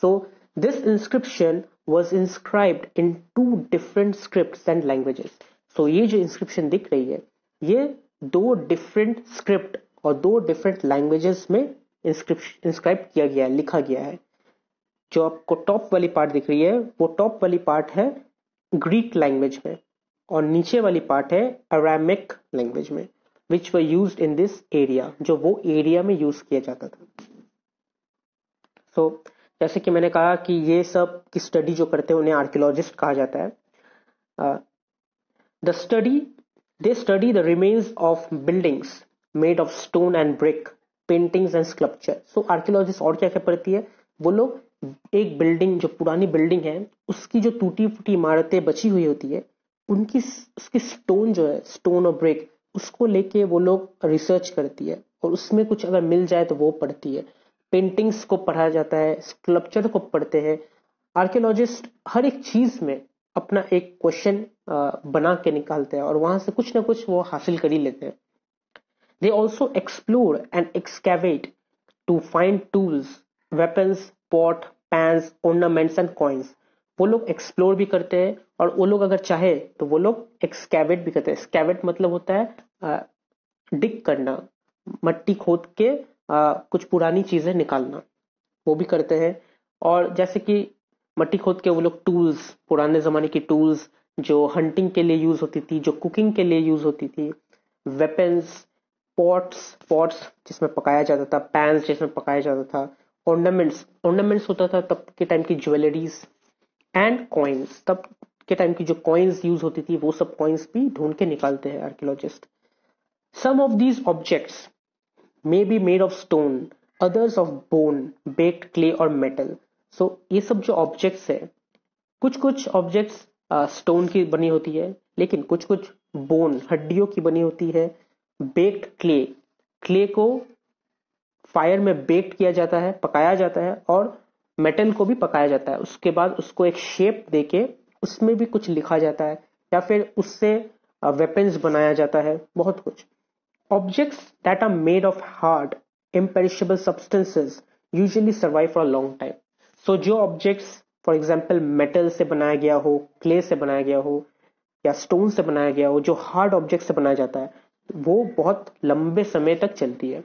So this inscription was inscribed in 2 different scripts and languages. So ये जो इंस्क्रिप्शन दिख रही है, ये 2 डिफरेंट स्क्रिप्ट और 2 डिफरेंट लैंग्वेजेस में इंस्क्राइब किया गया है, लिखा गया है। जो आपको टॉप वाली पार्ट दिख रही है, वो टॉप वाली पार्ट है ग्रीक लैंग्वेज में, और नीचे वाली पार्ट है अरामिक लैंग्वेज में, which were used in this area, जो वो एरिया में यूज किया जाता था। सो जैसे कि मैंने कहा कि ये सब की स्टडी जो करते हैं उन्हें आर्कियोलॉजिस्ट कहा जाता है। They study the remains of buildings made of stone and brick, paintings and sculpture. So archaeologists और क्या क्या पढ़ती है, वो लोग एक बिल्डिंग, जो पुरानी बिल्डिंग है, उसकी जो टूटी फूटी इमारतें बची हुई होती है, उसकी स्टोन जो है, स्टोन और ब्रिक, उसको लेके वो लोग रिसर्च करती है, और उसमें कुछ अगर मिल जाए तो वो पढ़ती है। पेंटिंग्स को पढ़ा जाता है, स्कल्पचर को पढ़ते हैं। आर्कियोलॉजिस्ट हर एक चीज में अपना एक क्वेश्चन बना के निकालते हैं, और वहां से कुछ ना कुछ वो हासिल कर ही लेते हैं। They also explore and excavate to find tools, weapons, pot, pans, ornaments and coins. वो लोग एक्सप्लोर भी करते हैं, और वो लोग अगर चाहे तो वो लोग एक्सकैवेट भी करते हैं। एक्सकैवेट मतलब होता है डिग करना, मट्टी खोद के कुछ पुरानी चीजें निकालना, वो भी करते हैं। और जैसे कि मट्टी खोद के वो लोग टूल्स, पुराने जमाने की टूल्स जो हंटिंग के लिए यूज होती थी, जो कुकिंग के लिए यूज होती थी, वेपन्स, पॉट्स जिसमें पकाया जाता था, पैन्स जिसमें पकाया जाता था, ऑर्नामेंट्स होता था तब के टाइम की ज्वेलरीज, एंड कॉइन्स, तब के टाइम की जो कॉइन्स यूज होती थी, वो सब कॉइन्स भी ढूंढ के निकालते हैं archaeologist. Some of these objects may be made of stone, others of bone, baked clay or metal. So ये सब जो ऑब्जेक्ट्स है, कुछ ऑब्जेक्ट्स स्टोन की बनी होती है, लेकिन कुछ बोन, हड्डियों की बनी होती है। बेक्ड क्ले को फायर में बेक्ड किया जाता है, पकाया जाता है, और मेटल को भी पकाया जाता है। उसके बाद उसको एक शेप देके उसमें भी कुछ लिखा जाता है, या फिर उससे वेपन्स बनाया जाता है, बहुत कुछ। Objects that are made of hard, imperishable substances usually survive for a long time. So जो objects, for example, metal से बनाया गया हो, clay से बनाया गया हो, या stone से बनाया गया हो, जो hard object से बनाया जाता है, वो बहुत लंबे समय तक चलती है।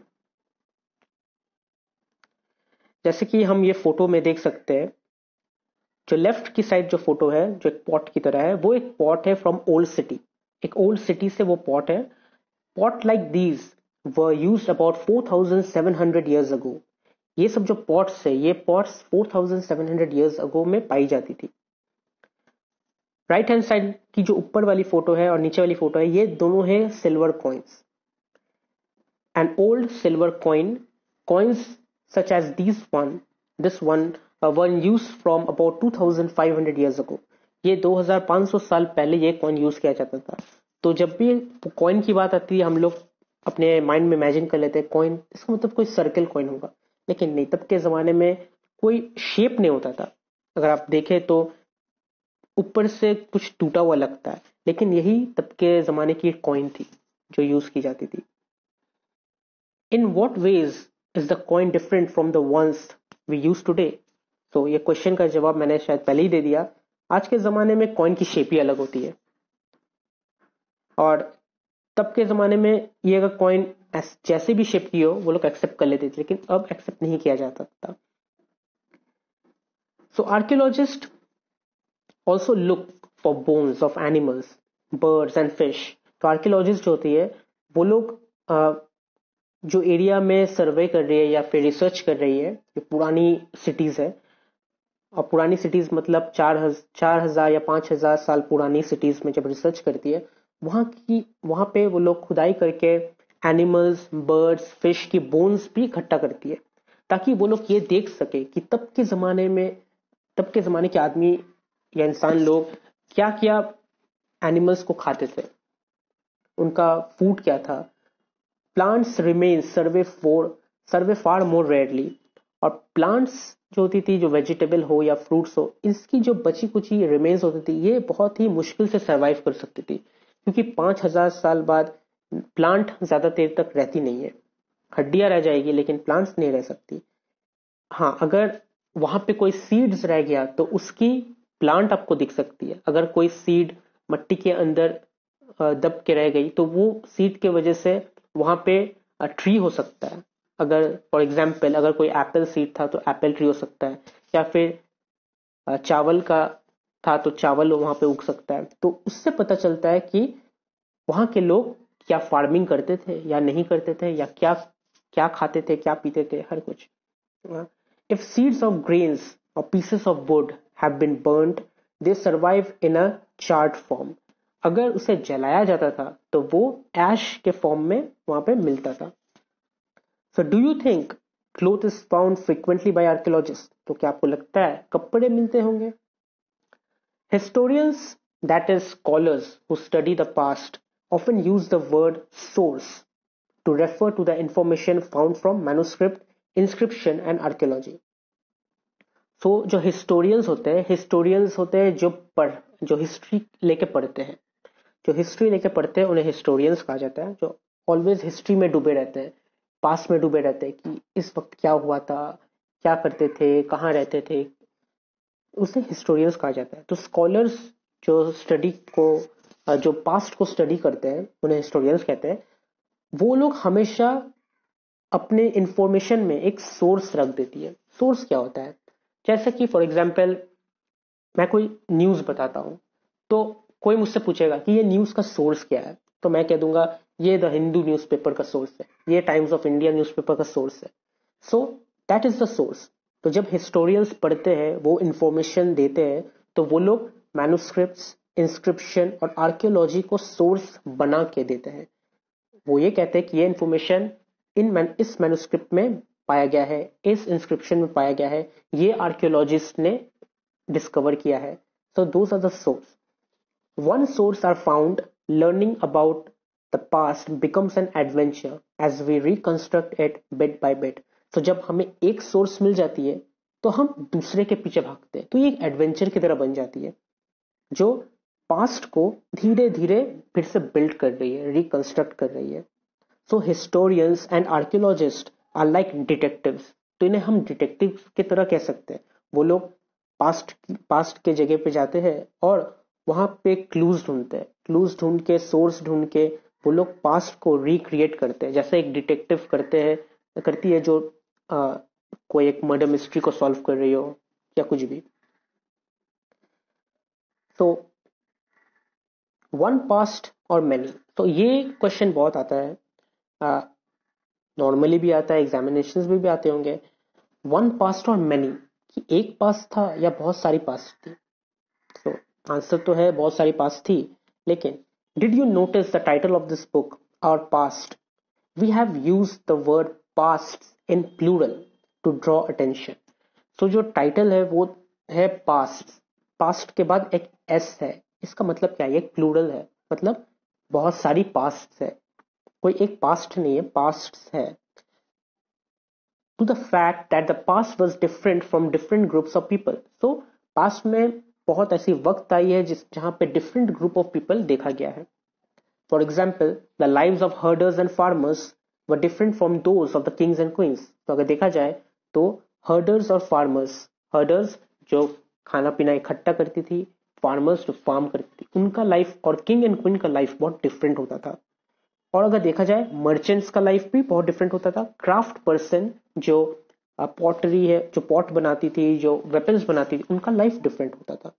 जैसे कि हम ये फोटो में देख सकते हैं, जो लेफ्ट की साइड जो फोटो है, जो एक पॉट की तरह है, वो एक पॉट है फ्रॉम ओल्ड सिटी। एक ओल्ड सिटी से वो पॉट है। Pot like these were used about 4,700 years ago. ये सब जो पॉट्स है, ये पॉट्स 4,700 years ago में पाई जाती थी। राइट हैंड साइड की जो ऊपर वाली फोटो है और नीचे वाली फोटो है, ये दोनों है silver coins. An old silver coins such as this one were used from about 2,500 years ago. ये 2,500 साल पहले ये कॉइन यूज किया जाता था। तो जब भी कॉइन की बात आती है, हम लोग अपने माइंड में इमेजिन कर लेते हैं कॉइन, इसका मतलब कोई सर्कल कॉइन होगा, लेकिन नहीं, तब के जमाने में कोई शेप नहीं होता था। अगर आप देखें तो ऊपर से कुछ टूटा हुआ लगता है, लेकिन यही तब के जमाने की कॉइन थी जो यूज की जाती थी। In what ways is the coin different from the ones we use today? तो ये क्वेश्चन का जवाब मैंने शायद पहले ही दे दिया। आज के जमाने में कॉइन की शेप ही अलग होती है, और तब के जमाने में ये अगर कॉइन जैसे भी शिफ्ट की हो वो लोग एक्सेप्ट कर लेते थे, लेकिन अब एक्सेप्ट नहीं किया जाता था। So archaeologist also look for bones of animals, birds and fish. तो आर्कियोलॉजिस्ट जो होती है वो लोग जो एरिया में सर्वे कर रही है या फिर रिसर्च कर रही है, जो पुरानी सिटीज है, और पुरानी सिटीज मतलब 4,000 या 5,000 साल पुरानी सिटीज में जब रिसर्च करती है, वहां पे वो लोग खुदाई करके एनिमल्स, बर्ड्स, फिश की बोन्स भी इकट्ठा करती है, ताकि वो लोग ये देख सके कि तब के जमाने के आदमी या इंसान लोग क्या क्या एनिमल्स को खाते थे, उनका फूड क्या था। प्लांट्स रिमेन सर्वे फार मोर रेयरली। और प्लांट्स जो होती थी, जो वेजिटेबल हो या फ्रूट्स हो, इसकी जो बची कुची रिमेन्स होती थी, ये बहुत ही मुश्किल से सरवाइव कर सकती थी, क्योंकि 5,000 साल बाद प्लांट ज्यादा देर तक रहती नहीं है। हड्डियां रह जाएगी लेकिन प्लांट्स नहीं रह सकती। हाँ, अगर वहां पे कोई सीड्स रह गया तो उसकी प्लांट आपको दिख सकती है। अगर कोई सीड मट्टी के अंदर दब के रह गई तो वो सीड के वजह से वहां पे ट्री हो सकता है। अगर फॉर एग्जाम्पल अगर कोई एप्पल सीड था तो एप्पल ट्री हो सकता है, या फिर चावल का था तो चावल वहां पे उग सकता है। तो उससे पता चलता है कि वहां के लोग क्या फार्मिंग करते थे या नहीं करते थे, या क्या क्या खाते थे, क्या पीते थे, हर कुछ। If seeds of grains or pieces of wood have been burnt, they survive in a charred form. अगर उसे जलाया जाता था तो वो एश के फॉर्म में वहां पे मिलता था। So do you think cloth is found frequently by archaeologists? तो क्या आपको लगता है कपड़े मिलते होंगे? Historians, that is scholars who study the past, often use the word source to refer to the information found from manuscript, inscription and archaeology. तो जो हिस्टोरियंस होते हैं जो हिस्ट्री लेके पढ़ते हैं, उन्हें हिस्टोरियंस कहा जाता है, जो ऑलवेज हिस्ट्री में डूबे रहते हैं, पास्ट में डूबे रहते हैं कि इस वक्त क्या हुआ था, क्या करते थे, कहाँ रहते थे, उसे हिस्टोरियंस कहा जाता है। तो स्कॉलर्स जो पास्ट को स्टडी करते हैं उन्हें हिस्टोरियंस कहते हैं। वो लोग हमेशा अपने इंफॉर्मेशन में एक सोर्स रख देती है। सोर्स क्या होता है? जैसे कि फॉर एग्जाम्पल मैं कोई न्यूज बताता हूं, तो कोई मुझसे पूछेगा कि ये न्यूज का सोर्स क्या है, तो मैं कह दूंगा ये द हिंदू न्यूज़पेपर का सोर्स है, ये टाइम्स ऑफ इंडिया न्यूज़पेपर का सोर्स है। सो दैट इज द सोर्स। तो जब हिस्टोरियंस पढ़ते हैं, वो इंफॉर्मेशन देते हैं, तो वो लोग मैन्युस्क्रिप्ट्स, इंस्क्रिप्शन और आर्कियोलॉजी को सोर्स बना के देते हैं। वो ये कहते हैं कि ये इंफॉर्मेशन इस मैन्युस्क्रिप्ट में पाया गया है, इस इंस्क्रिप्शन में पाया गया है, ये आर्कियोलॉजिस्ट ने डिस्कवर किया है। So those are the source. Once source are found, learning about the past becomes an adventure as we reconstruct it bit by bit. तो जब हमें एक सोर्स मिल जाती है तो हम दूसरे के पीछे भागते हैं, तो ये एक एडवेंचर की तरह बन जाती है, जो पास्ट को धीरे धीरे फिर से बिल्ड कर रही है, रिकंस्ट्रक्ट कर रही है। So historians and archaeologist are like detectives. तो इन्हें हम डिटेक्टिव की तरह कह सकते हैं। वो लोग पास्ट के जगह पे जाते हैं और वहां पे क्लूज ढूंढते हैं, क्लूज ढूंढ के, सोर्स ढूंढ के वो लोग पास्ट को रिक्रिएट करते हैं, जैसे एक डिटेक्टिव करती है जो कोई एक मर्डर मिस्ट्री को सॉल्व कर रही हो या कुछ भी। तो वन पास्ट और मैनी, तो ये क्वेश्चन बहुत आता है, नॉर्मली भी आता है, एग्जामिनेशंस में भी आते होंगे। वन पास्ट और मैनी, कि एक पास्ट था या बहुत सारी पास्ट थी। तो आंसर तो है बहुत सारी पास्ट थी, लेकिन did you notice the title of this book, our past? We have used the word past in plural to draw attention. तो जो टाइटल है वो है पास्ट, पास्ट के बाद एक एस है, इसका मतलब क्या है? ये प्लूरल है, मतलब बहुत सारी पास्ट है, कोई एक पास्ट नहीं है, पास्ट है। To the fact that the past was different from different groups of people. So past में बहुत ऐसी वक्त आई है जहां पे different group of people देखा गया है। For example, the lives of herders and farmers were different from those of the kings and queens. तो अगर देखा जाए तो herders और herders जो खाना पीना इकट्ठा करती थी, farmers जो फार्म करती थी, उनका लाइफ और किंग एंड क्वीन का लाइफ बहुत डिफरेंट होता था। और अगर देखा जाए मर्चेंट्स का लाइफ भी बहुत डिफरेंट होता था। क्राफ्ट पर्सन जो पॉटरी है, जो पॉट बनाती थी, जो वेपन्स बनाती थी, उनका लाइफ डिफरेंट होता था,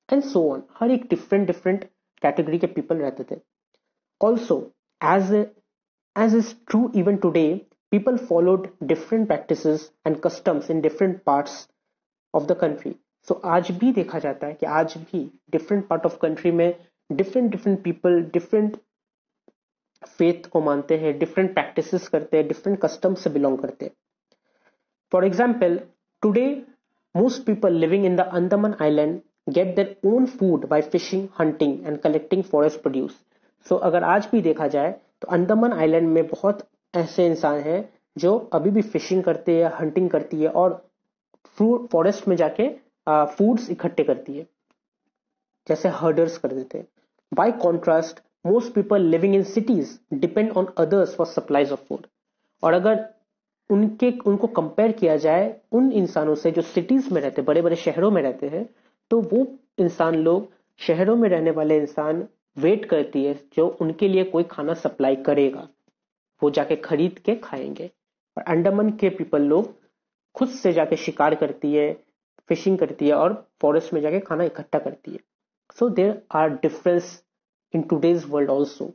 एंड सो ऑन। हर एक डिफरेंट डिफरेंट कैटेगरी के पीपल रहते थे। Also as as is true even today, people followed different practices and customs in different parts of the country. So आज भी देखा जाता है कि आज भी different part of country में different different people different faith को मानते हैं, different practices करते हैं, different customs से belong करते हैं. For example, today most people living in the Andaman Island get their own food by fishing, hunting and collecting forest produce. So अगर आज भी देखा जाए तो अंडमान आइलैंड में बहुत ऐसे इंसान हैं जो अभी भी फिशिंग करते हैं, हंटिंग करती है और फॉरेस्ट में जाके फूड्स इकट्ठे करती है, जैसे हर्डर्स करते थे. Bye contrast most people living in cities depend on others for supplies of food. और अगर उनको कंपेयर किया जाए उन इंसानों से जो सिटीज में रहते, बड़े बड़े शहरों में रहते हैं, तो वो इंसान लोग, शहरों में रहने वाले इंसान वेट करती है जो उनके लिए कोई खाना सप्लाई करेगा, वो जाके खरीद के खाएंगे. और अंडमान के पीपल लोग खुद से जाके शिकार करती है, फिशिंग करती है और फॉरेस्ट में जाके खाना इकट्ठा करती है. So there are difference in today's world also.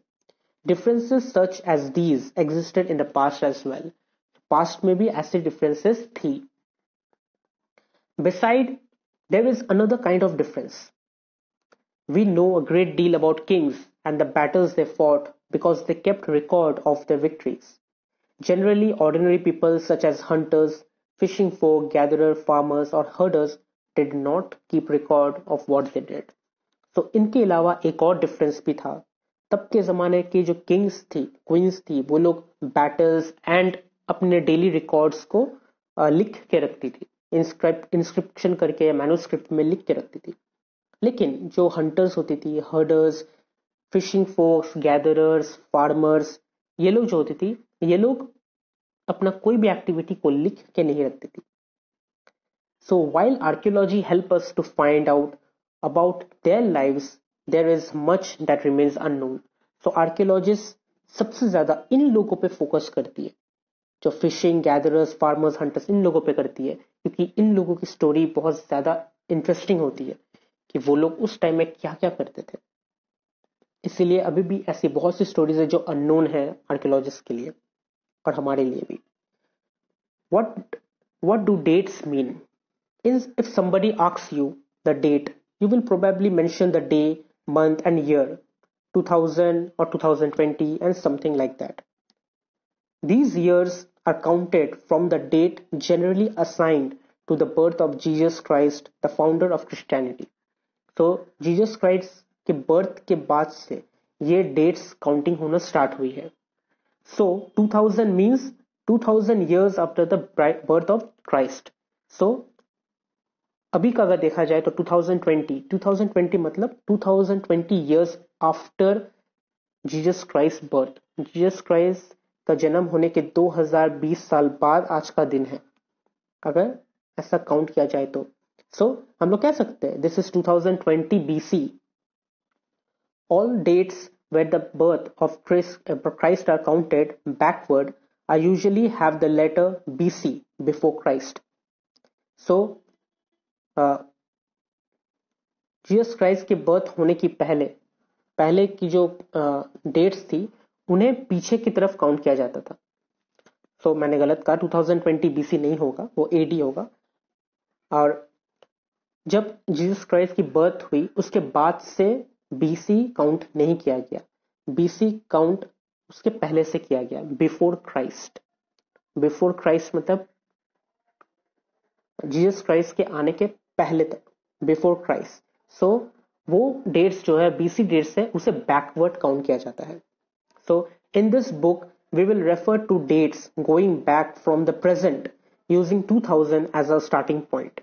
Differences such as these existed in the past as well. Past में भी ऐसी डिफरेंसेस थी. Beside there is another kind of difference. We know a great deal about kings and the battles they fought because they kept record of their victories. Generally, ordinary people such as hunters, fishing folk, gatherers, farmers or herders did not keep record of what they did. So इनके अलावा एक और डिफरेंस भी था. तब के जमाने की जो किंग्स थी, क्वींस थी, वो लोग बैटल्स एंड अपने डेली रिकॉर्ड्स को लिख के रखती थी, इंस्क्रिप्शन करके मैन्युस्क्रिप्ट में लिख के रखती थी. लेकिन जो हंटर्स होती थी, herders, fishing folks, gatherers, farmers, ये लोग जो होती थी, ये लोग अपना कोई भी एक्टिविटी को लिख के नहीं रखती थी. So while archaeology help us to find out about their lives, there is much that remains unknown. So archaeologist सबसे ज्यादा इन लोगों पे फोकस करती है, जो फिशिंग, गैदरर्स, फार्मर्स, हंटर्स, इन लोगों पे करती है, क्योंकि इन लोगों की स्टोरी बहुत ज्यादा इंटरेस्टिंग होती है कि वो लोग उस टाइम में क्या क्या करते थे. इसीलिए अभी भी ऐसी बहुत सी स्टोरीज है जो अननोन है आर्कियोलॉजिस्ट के लिए और हमारे लिए भी. what do dates mean? If somebody asks you the date, you will probably mention the day, month and year, 2000 or 2020 and something like that. These years are counted from the date generally assigned to the birth of Jesus Christ, the founder of Christianity. तो जीसस क्राइस्ट के बर्थ के बाद से ये डेट्स काउंटिंग होना स्टार्ट हुई है. So 2000 means 2000 years after the birth of Christ. So अभी का अगर देखा जाए तो 2020 मतलब 2020 years after Jesus Christ birth. Jesus Christ का जन्म होने के 2020 साल बाद आज का दिन है, अगर ऐसा काउंट किया जाए तो. So, हम लोग कह सकते हैं this is 2020 BC. All dates where the birth of Christ are counted backward are usually have the letter BC before Christ. So, Jesus Christ के बर्थ होने की पहले की जो डेट्स थी उन्हें पीछे की तरफ काउंट किया जाता था. So, मैंने गलत कहा, 2020 BC नहीं होगा, वो AD होगा. और जब जीसस क्राइस्ट की बर्थ हुई उसके बाद से बीसी काउंट नहीं किया गया. बीसी काउंट उसके पहले से किया गया, बिफोर क्राइस्ट. बिफोर क्राइस्ट मतलब जीसस क्राइस्ट के आने के पहले तक, बिफोर क्राइस्ट. सो वो डेट्स जो है बीसी डेट्स है, उसे बैकवर्ड काउंट किया जाता है. So in this book we will refer to dates going back from the present using 2000 as a starting point.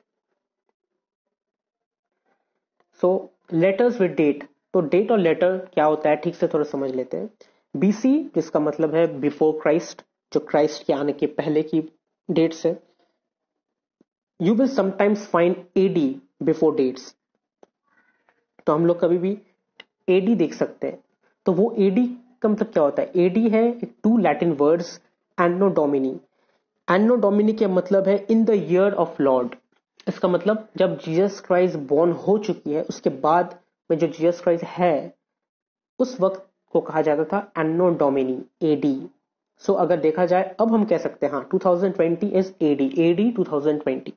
So letters with date. तो डेट और लेटर क्या होता है ठीक से थोड़ा समझ लेते हैं. बीसी जिसका मतलब है बिफोर क्राइस्ट, जो क्राइस्ट के आने के पहले की डेट्स है. You will sometimes find AD before dates. तो हम लोग कभी भी एडी देख सकते हैं. तो वो एडी का मतलब क्या होता है? एडी है two Latin words Anno Domini. Anno Domini का मतलब है in the year of Lord. इसका मतलब जब जीसस क्राइस्ट बॉर्न हो चुकी है उसके बाद में जो जीसस क्राइस्ट है उस वक्त को कहा जाता था एनो डोमिनी, एडी। सो अगर देखा जाए अब हम कह सकते हैं हाँ 2020 is AD, AD 2020।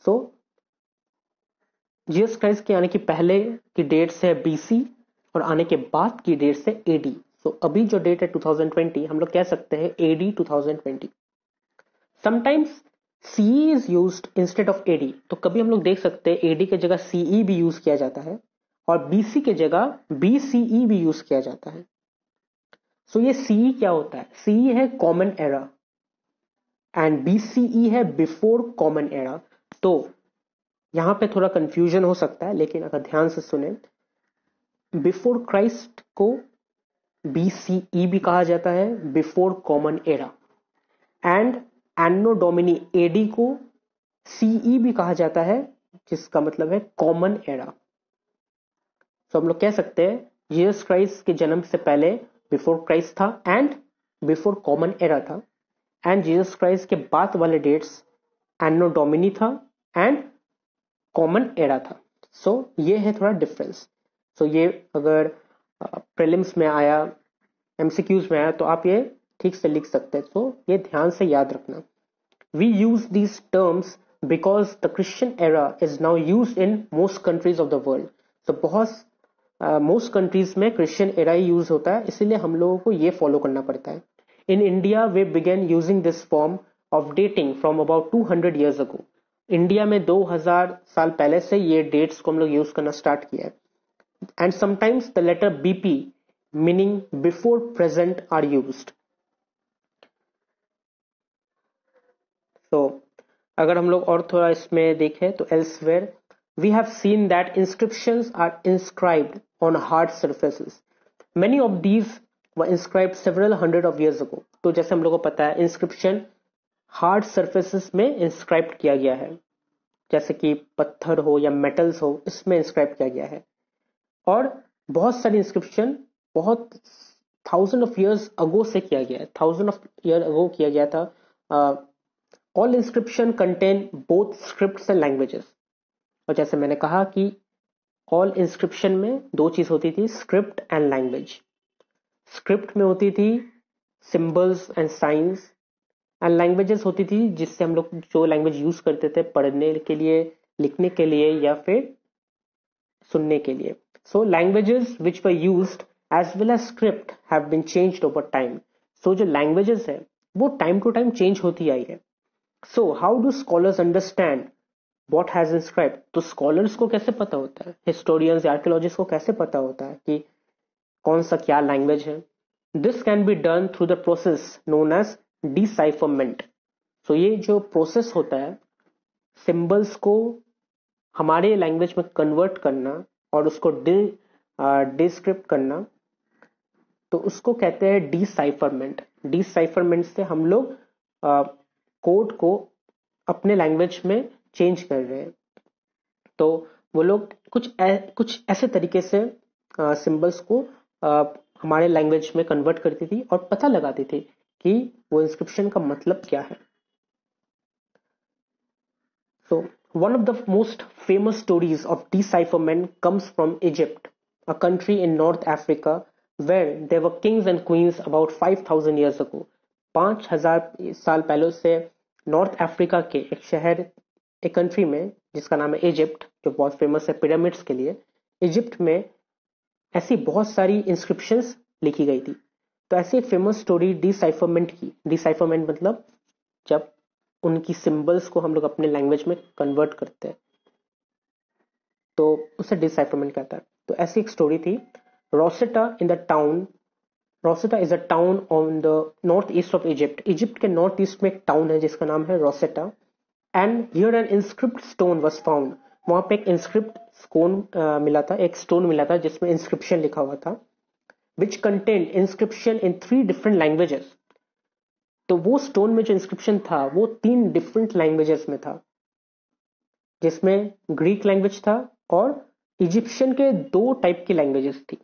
So Jesus Christ के आने की पहले की डेट से बीसी और आने के बाद की डेट से एडी। सो अभी जो डेट है 2020 हम लोग कह सकते हैं AD 2020। Sometimes CE is used instead of AD. तो कभी हम लोग देख सकते हैं एडी की जगह सीई भी यूज किया जाता है और बीसी की जगह बीसीई भी यूज किया जाता है। सो ये सीई क्या होता है? सीई है कॉमन एरा एंड बीसीई है बिफोर कॉमन एरा। तो यहां पे थोड़ा कंफ्यूजन हो सकता है, लेकिन अगर ध्यान से सुने, बिफोर क्राइस्ट को बीसीई भी कहा जाता है, before common era, and Anno Domini AD को सीई भी कहा जाता है जिसका मतलब है कॉमन एरा। तो हम लोग कह सकते हैं जीसस क्राइस्ट के जन्म से पहले बिफोर क्राइस्ट था एंड बिफोर कॉमन एरा था, एंड जीसस क्राइस्ट के बाद वाले डेट्स एनो डोमिनी था एंड कॉमन एरा था। सो ये है थोड़ा डिफरेंस। सो ये अगर प्रीलिम्स में आया, एमसीक्यूज में आया तो आप ये ठीक से लिख सकते हैं। तो ये ध्यान से याद रखना। We use these terms because the Christian era is now use in most countries of the world. तो बहुत मोस्ट कंट्रीज में क्रिश्चियन एरा ही यूज होता है, इसीलिए हम लोगों को ये फॉलो करना पड़ता है। In India they began using this form of dating from about 200 years ago। India में 2000 साल पहले से ये डेट्स को हम लोग यूज करना स्टार्ट किया है। And sometimes the letter BP meaning before present are used. तो अगर हम लोग और थोड़ा इसमें देखें तो elsewhere we have seen that inscriptions are inscribed on hard surfaces. Many of these were inscribed several hundred of years ago. तो जैसे हम लोग को पता है इंस्क्रिप्शन हार्ड सरफेसेस में इंस्क्राइब किया गया है, जैसे कि पत्थर हो या मेटल्स हो, इसमें इंस्क्राइब किया गया है। और बहुत सारी इंस्क्रिप्शन बहुत थाउजेंड ऑफ ईयर्स अगो से किया गया है, थाउजेंड ऑफ ईयर अगो किया गया था। All inscription contain both scripts and languages. और जैसे मैंने कहा कि ऑल इंस्क्रिप्शन में दो चीज होती थी, स्क्रिप्ट एंड लैंग्वेज। स्क्रिप्ट में होती थी symbols and science, and languages होती थी जिससे हम लोग जो लैंग्वेज यूज करते थे पढ़ने के लिए, लिखने के लिए या फिर सुनने के लिए। So languages which were used as well as script have been changed over time. So जो लैंग्वेजेस है वो टाइम टू टाइम चेंज होती आई है। So how do scholars understand what has inscribed? तो स्कॉलर्स को कैसे पता होता है, हिस्टोरियंस या आर्कियोलॉजिस्ट को कैसे पता होता है कि कौन सा क्या लैंग्वेज है? This can be done through the process known as decipherment. So ये जो प्रोसेस होता है सिंबल्स को हमारे लैंग्वेज में कन्वर्ट करना और उसको डिस्क्रिप्ट करना, तो उसको कहते हैं डिसाइफरमेंट। डिसाइफरमेंट से हम लोग कोड को अपने लैंग्वेज में चेंज कर रहे हैं। तो वो लोग कुछ ऐसे तरीके से सिंबल्स को हमारे लैंग्वेज में कन्वर्ट करती थी और पता लगाती थी कि वो इंस्क्रिप्शन का मतलब क्या है। So, one of the most famous stories of decipherment comes from Egypt, a country in North Africa where there were kings and queens about 5000 years ago. 5000 साल पहले से नॉर्थ अफ्रीका के एक शहर, एक कंट्री में जिसका नाम है इजिप्ट, जो बहुत फेमस है पिरामिड्स के लिए, इजिप्ट में ऐसी बहुत सारी इंस्क्रिप्शंस लिखी गई थी। तो ऐसी एक फेमस स्टोरी डिसाइफरमेंट की। डिसाइफरमेंट मतलब जब उनकी सिंबल्स को हम लोग अपने लैंग्वेज में कन्वर्ट करते हैं तो उसे डिसाइफरमेंट कहता है। तो ऐसी एक स्टोरी थी। Rosetta in the town, Rosetta is a town on the north east of Egypt. Egypt के नॉर्थ ईस्ट में एक टाउन है जिसका नाम है Rosetta. And here an inscribed stone was found. वहां पे एक इंस्क्रिप्ट स्टोन मिला था, एक स्टोन मिला था जिसमें इंस्क्रिप्शन लिखा हुआ था, which contain inscription in 3 different languages. तो वो स्टोन में जो इंस्क्रिप्शन था वो 3 डिफरेंट लैंग्वेजेस में था, जिसमें ग्रीक लैंग्वेज था और इजिप्शियन के 2 टाइप की लैंग्वेजेस थी।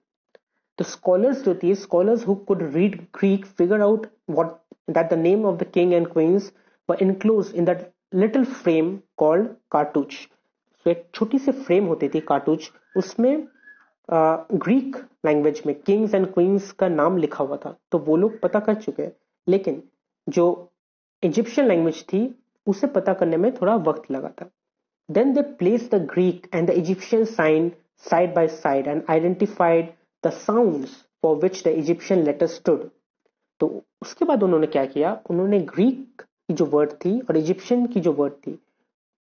तो स्कॉलर्स जो थी, scholars who could read Greek figure out what that the name of the king and queens were included in that little frame called cartouche. तो एक छोटी सी फ्रेम होती थी कार्टूज, उसमें ग्रीक लैंग्वेज में किंग्स एंड क्वींस का नाम लिखा हुआ था। तो वो लोग पता कर चुके हैं, लेकिन जो इजिप्शियन लैंग्वेज थी उसे पता करने में थोड़ा वक्त लगा था। Then they placed the Greek and the Egyptian sign side by side and identified the sounds for which the Egyptian letter stood. तो उसके बाद उन्होंने क्या किया, उन्होंने ग्रीक की जो वर्ड थी और इजिप्शियन की जो वर्ड थी,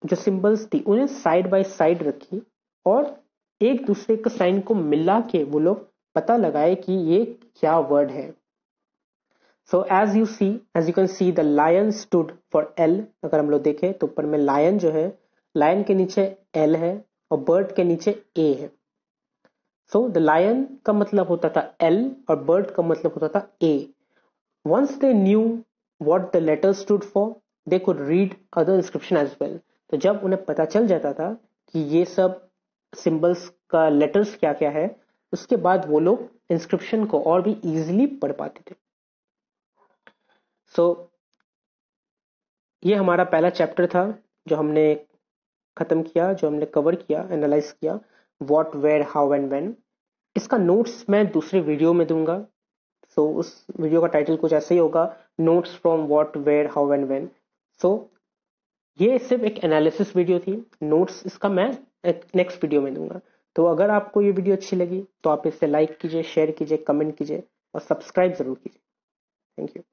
जो सिंबल्स थी, उन्हें साइड बाय साइड रखी और एक दूसरे के साइन को मिला के वो लोग पता लगाए कि ये क्या वर्ड है। So as you can see the lion stood for L. अगर हम लोग देखें तो ऊपर में लायन जो है, लायन के नीचे एल है और बर्ड के नीचे ए है। सो द लायन का मतलब होता था एल और बर्ड का मतलब होता था A. Once they knew what the letter stood for, they could read other inscription as well. तो जब उन्हें पता चल जाता था कि ये सब सिंबल्स का लेटर्स क्या क्या है, उसके बाद वो लोग इंस्क्रिप्शन को और भी इजीली पढ़ पाते थे। सो ये हमारा पहला चैप्टर था जो हमने खत्म किया, जो हमने कवर किया, एनालाइज किया, what, where, how and when. इसका नोट्स मैं दूसरे वीडियो में दूंगा। सो उस वीडियो का टाइटल कुछ ऐसे ही होगा, notes from what, where, how and when. So ये सिर्फ एक एनालिसिस वीडियो थी, नोट्स इसका मैं नेक्स्ट वीडियो में दूंगा। तो अगर आपको ये वीडियो अच्छी लगी तो आप इसे लाइक कीजिए, शेयर कीजिए, कमेंट कीजिए और सब्सक्राइब जरूर कीजिए। Thank you.